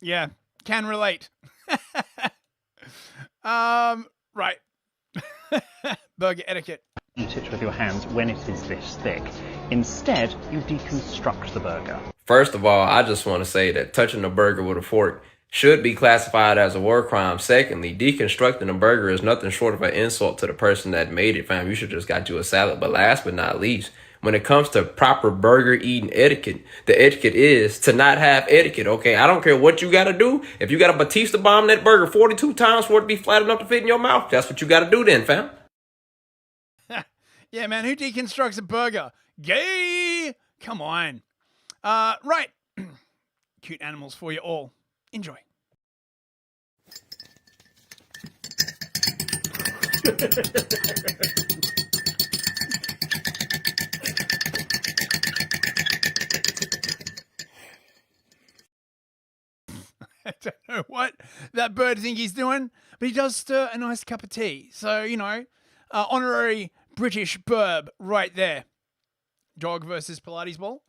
[SPEAKER 9] Yeah, can relate. Right. Burger etiquette.
[SPEAKER 26] Eat it with your hands when it is this thick. Instead, you deconstruct the burger.
[SPEAKER 27] First of all, I just want to say that touching a burger with a fork should be classified as a war crime. Secondly, deconstructing a burger is nothing short of an insult to the person that made it, fam. You should just got you a salad. But last but not least, when it comes to proper burger eating etiquette, the etiquette is to not have etiquette, okay? I don't care what you got to do. If you got to Batista bomb that burger 42 times for it to be flat enough to fit in your mouth, that's what you got to do then, fam.
[SPEAKER 9] Yeah, man, who deconstructs a burger? Gay! Come on. Right. Cute animals for you all. Enjoy. I don't know what that bird think he's doing, but he does stir a nice cup of tea. So, you know, honorary British burb right there. Dog versus Pilates ball.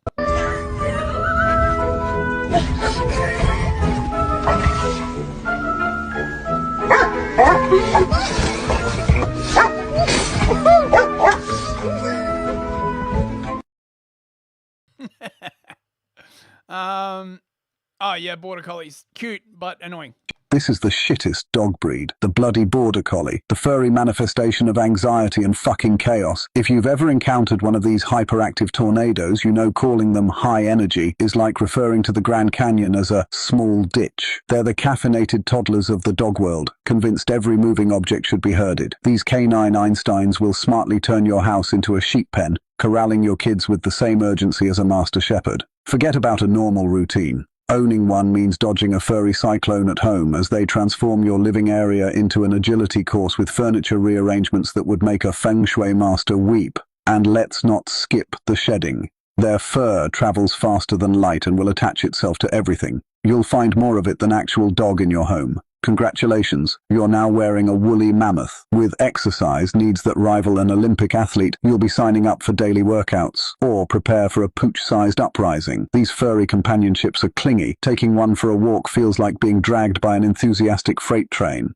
[SPEAKER 9] Oh yeah, border collies. Cute, but annoying.
[SPEAKER 1] This is the shittest dog breed, the bloody border collie, the furry manifestation of anxiety and fucking chaos. If you've ever encountered one of these hyperactive tornadoes, you know calling them high energy is like referring to the Grand Canyon as a small ditch. They're the caffeinated toddlers of the dog world, convinced every moving object should be herded. These canine Einsteins will smartly turn your house into a sheep pen, corralling your kids with the same urgency as a master shepherd. Forget about a normal routine. Owning one means dodging a furry cyclone at home as they transform your living area into an agility course with furniture rearrangements that would make a feng shui master weep. And let's not skip the shedding. Their fur travels faster than light and will attach itself to everything. You'll find more of it than actual dog in your home. Congratulations, you're now wearing a woolly mammoth. With exercise needs that rival an Olympic athlete, you'll be signing up for daily workouts, or prepare for a pooch-sized uprising. These furry companionships are clingy. Taking one for a walk feels like being dragged by an enthusiastic freight train.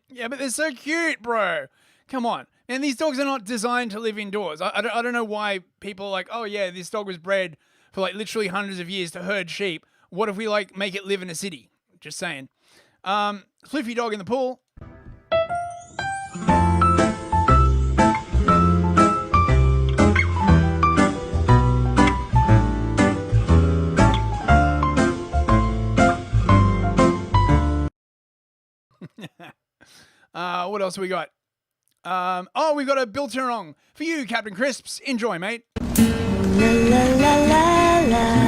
[SPEAKER 9] Yeah, but they're so cute, bro. Come on. And these dogs are not designed to live indoors. I don't know why people are like, oh yeah, this dog was bred for like literally hundreds of years to herd sheep. What if we like make it live in a city? Just saying. Floofy dog in the pool. What else have we got? Oh, we got a biltong for you, Captain Crisps. Enjoy, mate.
[SPEAKER 6] La la la la la.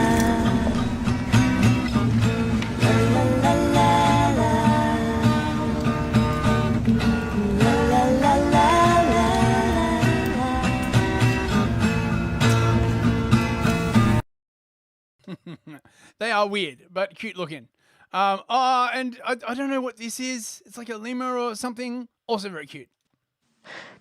[SPEAKER 9] They are weird, but cute looking. And I don't know what this is. It's like a lemur or something. Also very cute.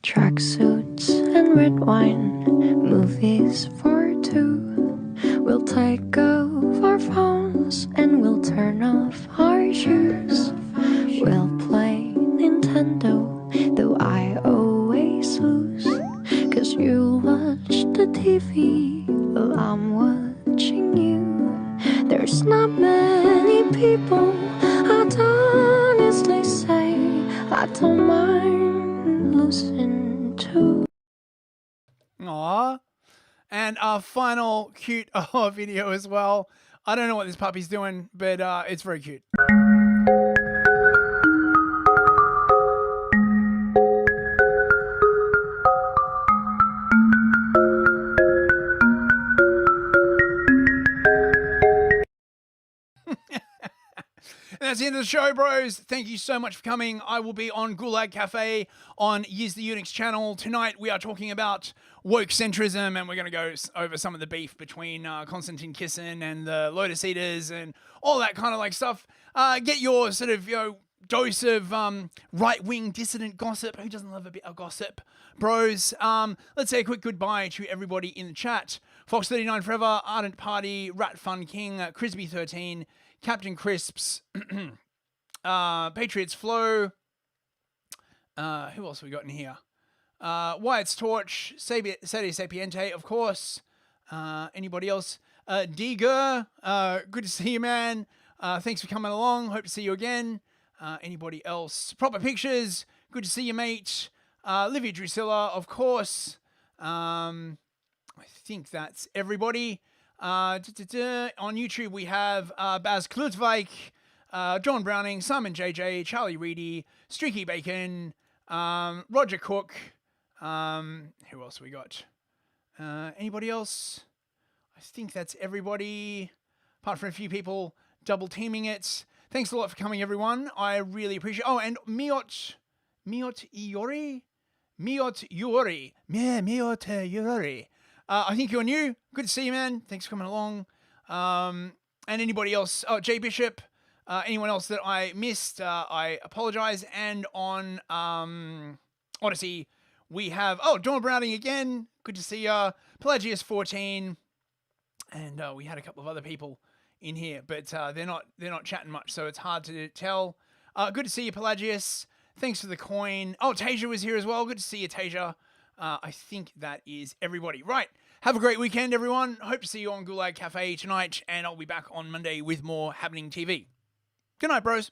[SPEAKER 2] Tracksuits and red wine, movies for two. We'll take off our phones and we'll turn off our shoes. We'll play Nintendo, though I always lose. 'Cause you watch the TV while I'm watching you. There's not many people I'd honestly say I don't mind losing to.
[SPEAKER 9] Aww. And our final cute video as well. I don't know what this puppy's doing, but it's very cute. And that's the end of the show, bros. Thank you so much for coming. I will be on Gulag Cafe on Use the Unix channel. Tonight we are talking about woke centrism, and we're going to go over some of the beef between Konstantin Kisin and the Lotus Eaters and all that kind of like stuff. Get your sort of, dose of right-wing dissident gossip. Who doesn't love a bit of gossip, bros? Let's say a quick goodbye to everybody in the chat. Fox39 Forever, Ardent Party, Rat Fun King, Crisby13, Captain Crisps, Patriots Flow. Who else have we got in here? Wyatt's Torch, Sede Sapiente, of course. Anybody else? Diger, good to see you, man. Thanks for coming along. Hope to see you again. Anybody else? Proper Pictures, good to see you, mate. Livia Drusilla, of course. I think that's everybody. On YouTube, we have Baz Klutvike, John Browning, Simon JJ, Charlie Reedy, Streaky Bacon, Roger Cook. Who else we got? Anybody else? I think that's everybody, apart from a few people double teaming it. Thanks a lot for coming, everyone. I really appreciate it. Oh, and Miot Iori? Miot Iori. Yeah, Miot Iori. I think you're new. Good to see you, man. Thanks for coming along. And anybody else? Oh, Jay Bishop. Anyone else that I missed, I apologize. And on Odyssey, we have, Dawn Browning again. Good to see ya. Pelagius14. And we had a couple of other people in here, but they're not chatting much, so it's hard to tell. Good to see you, Pelagius. Thanks for the coin. Oh, Tasia was here as well. Good to see you, Tasia. I think that is everybody. Right. Have a great weekend, everyone. Hope to see you on Gulag Cafe tonight, and I'll be back on Monday with more Habbening TV. Good night, bros.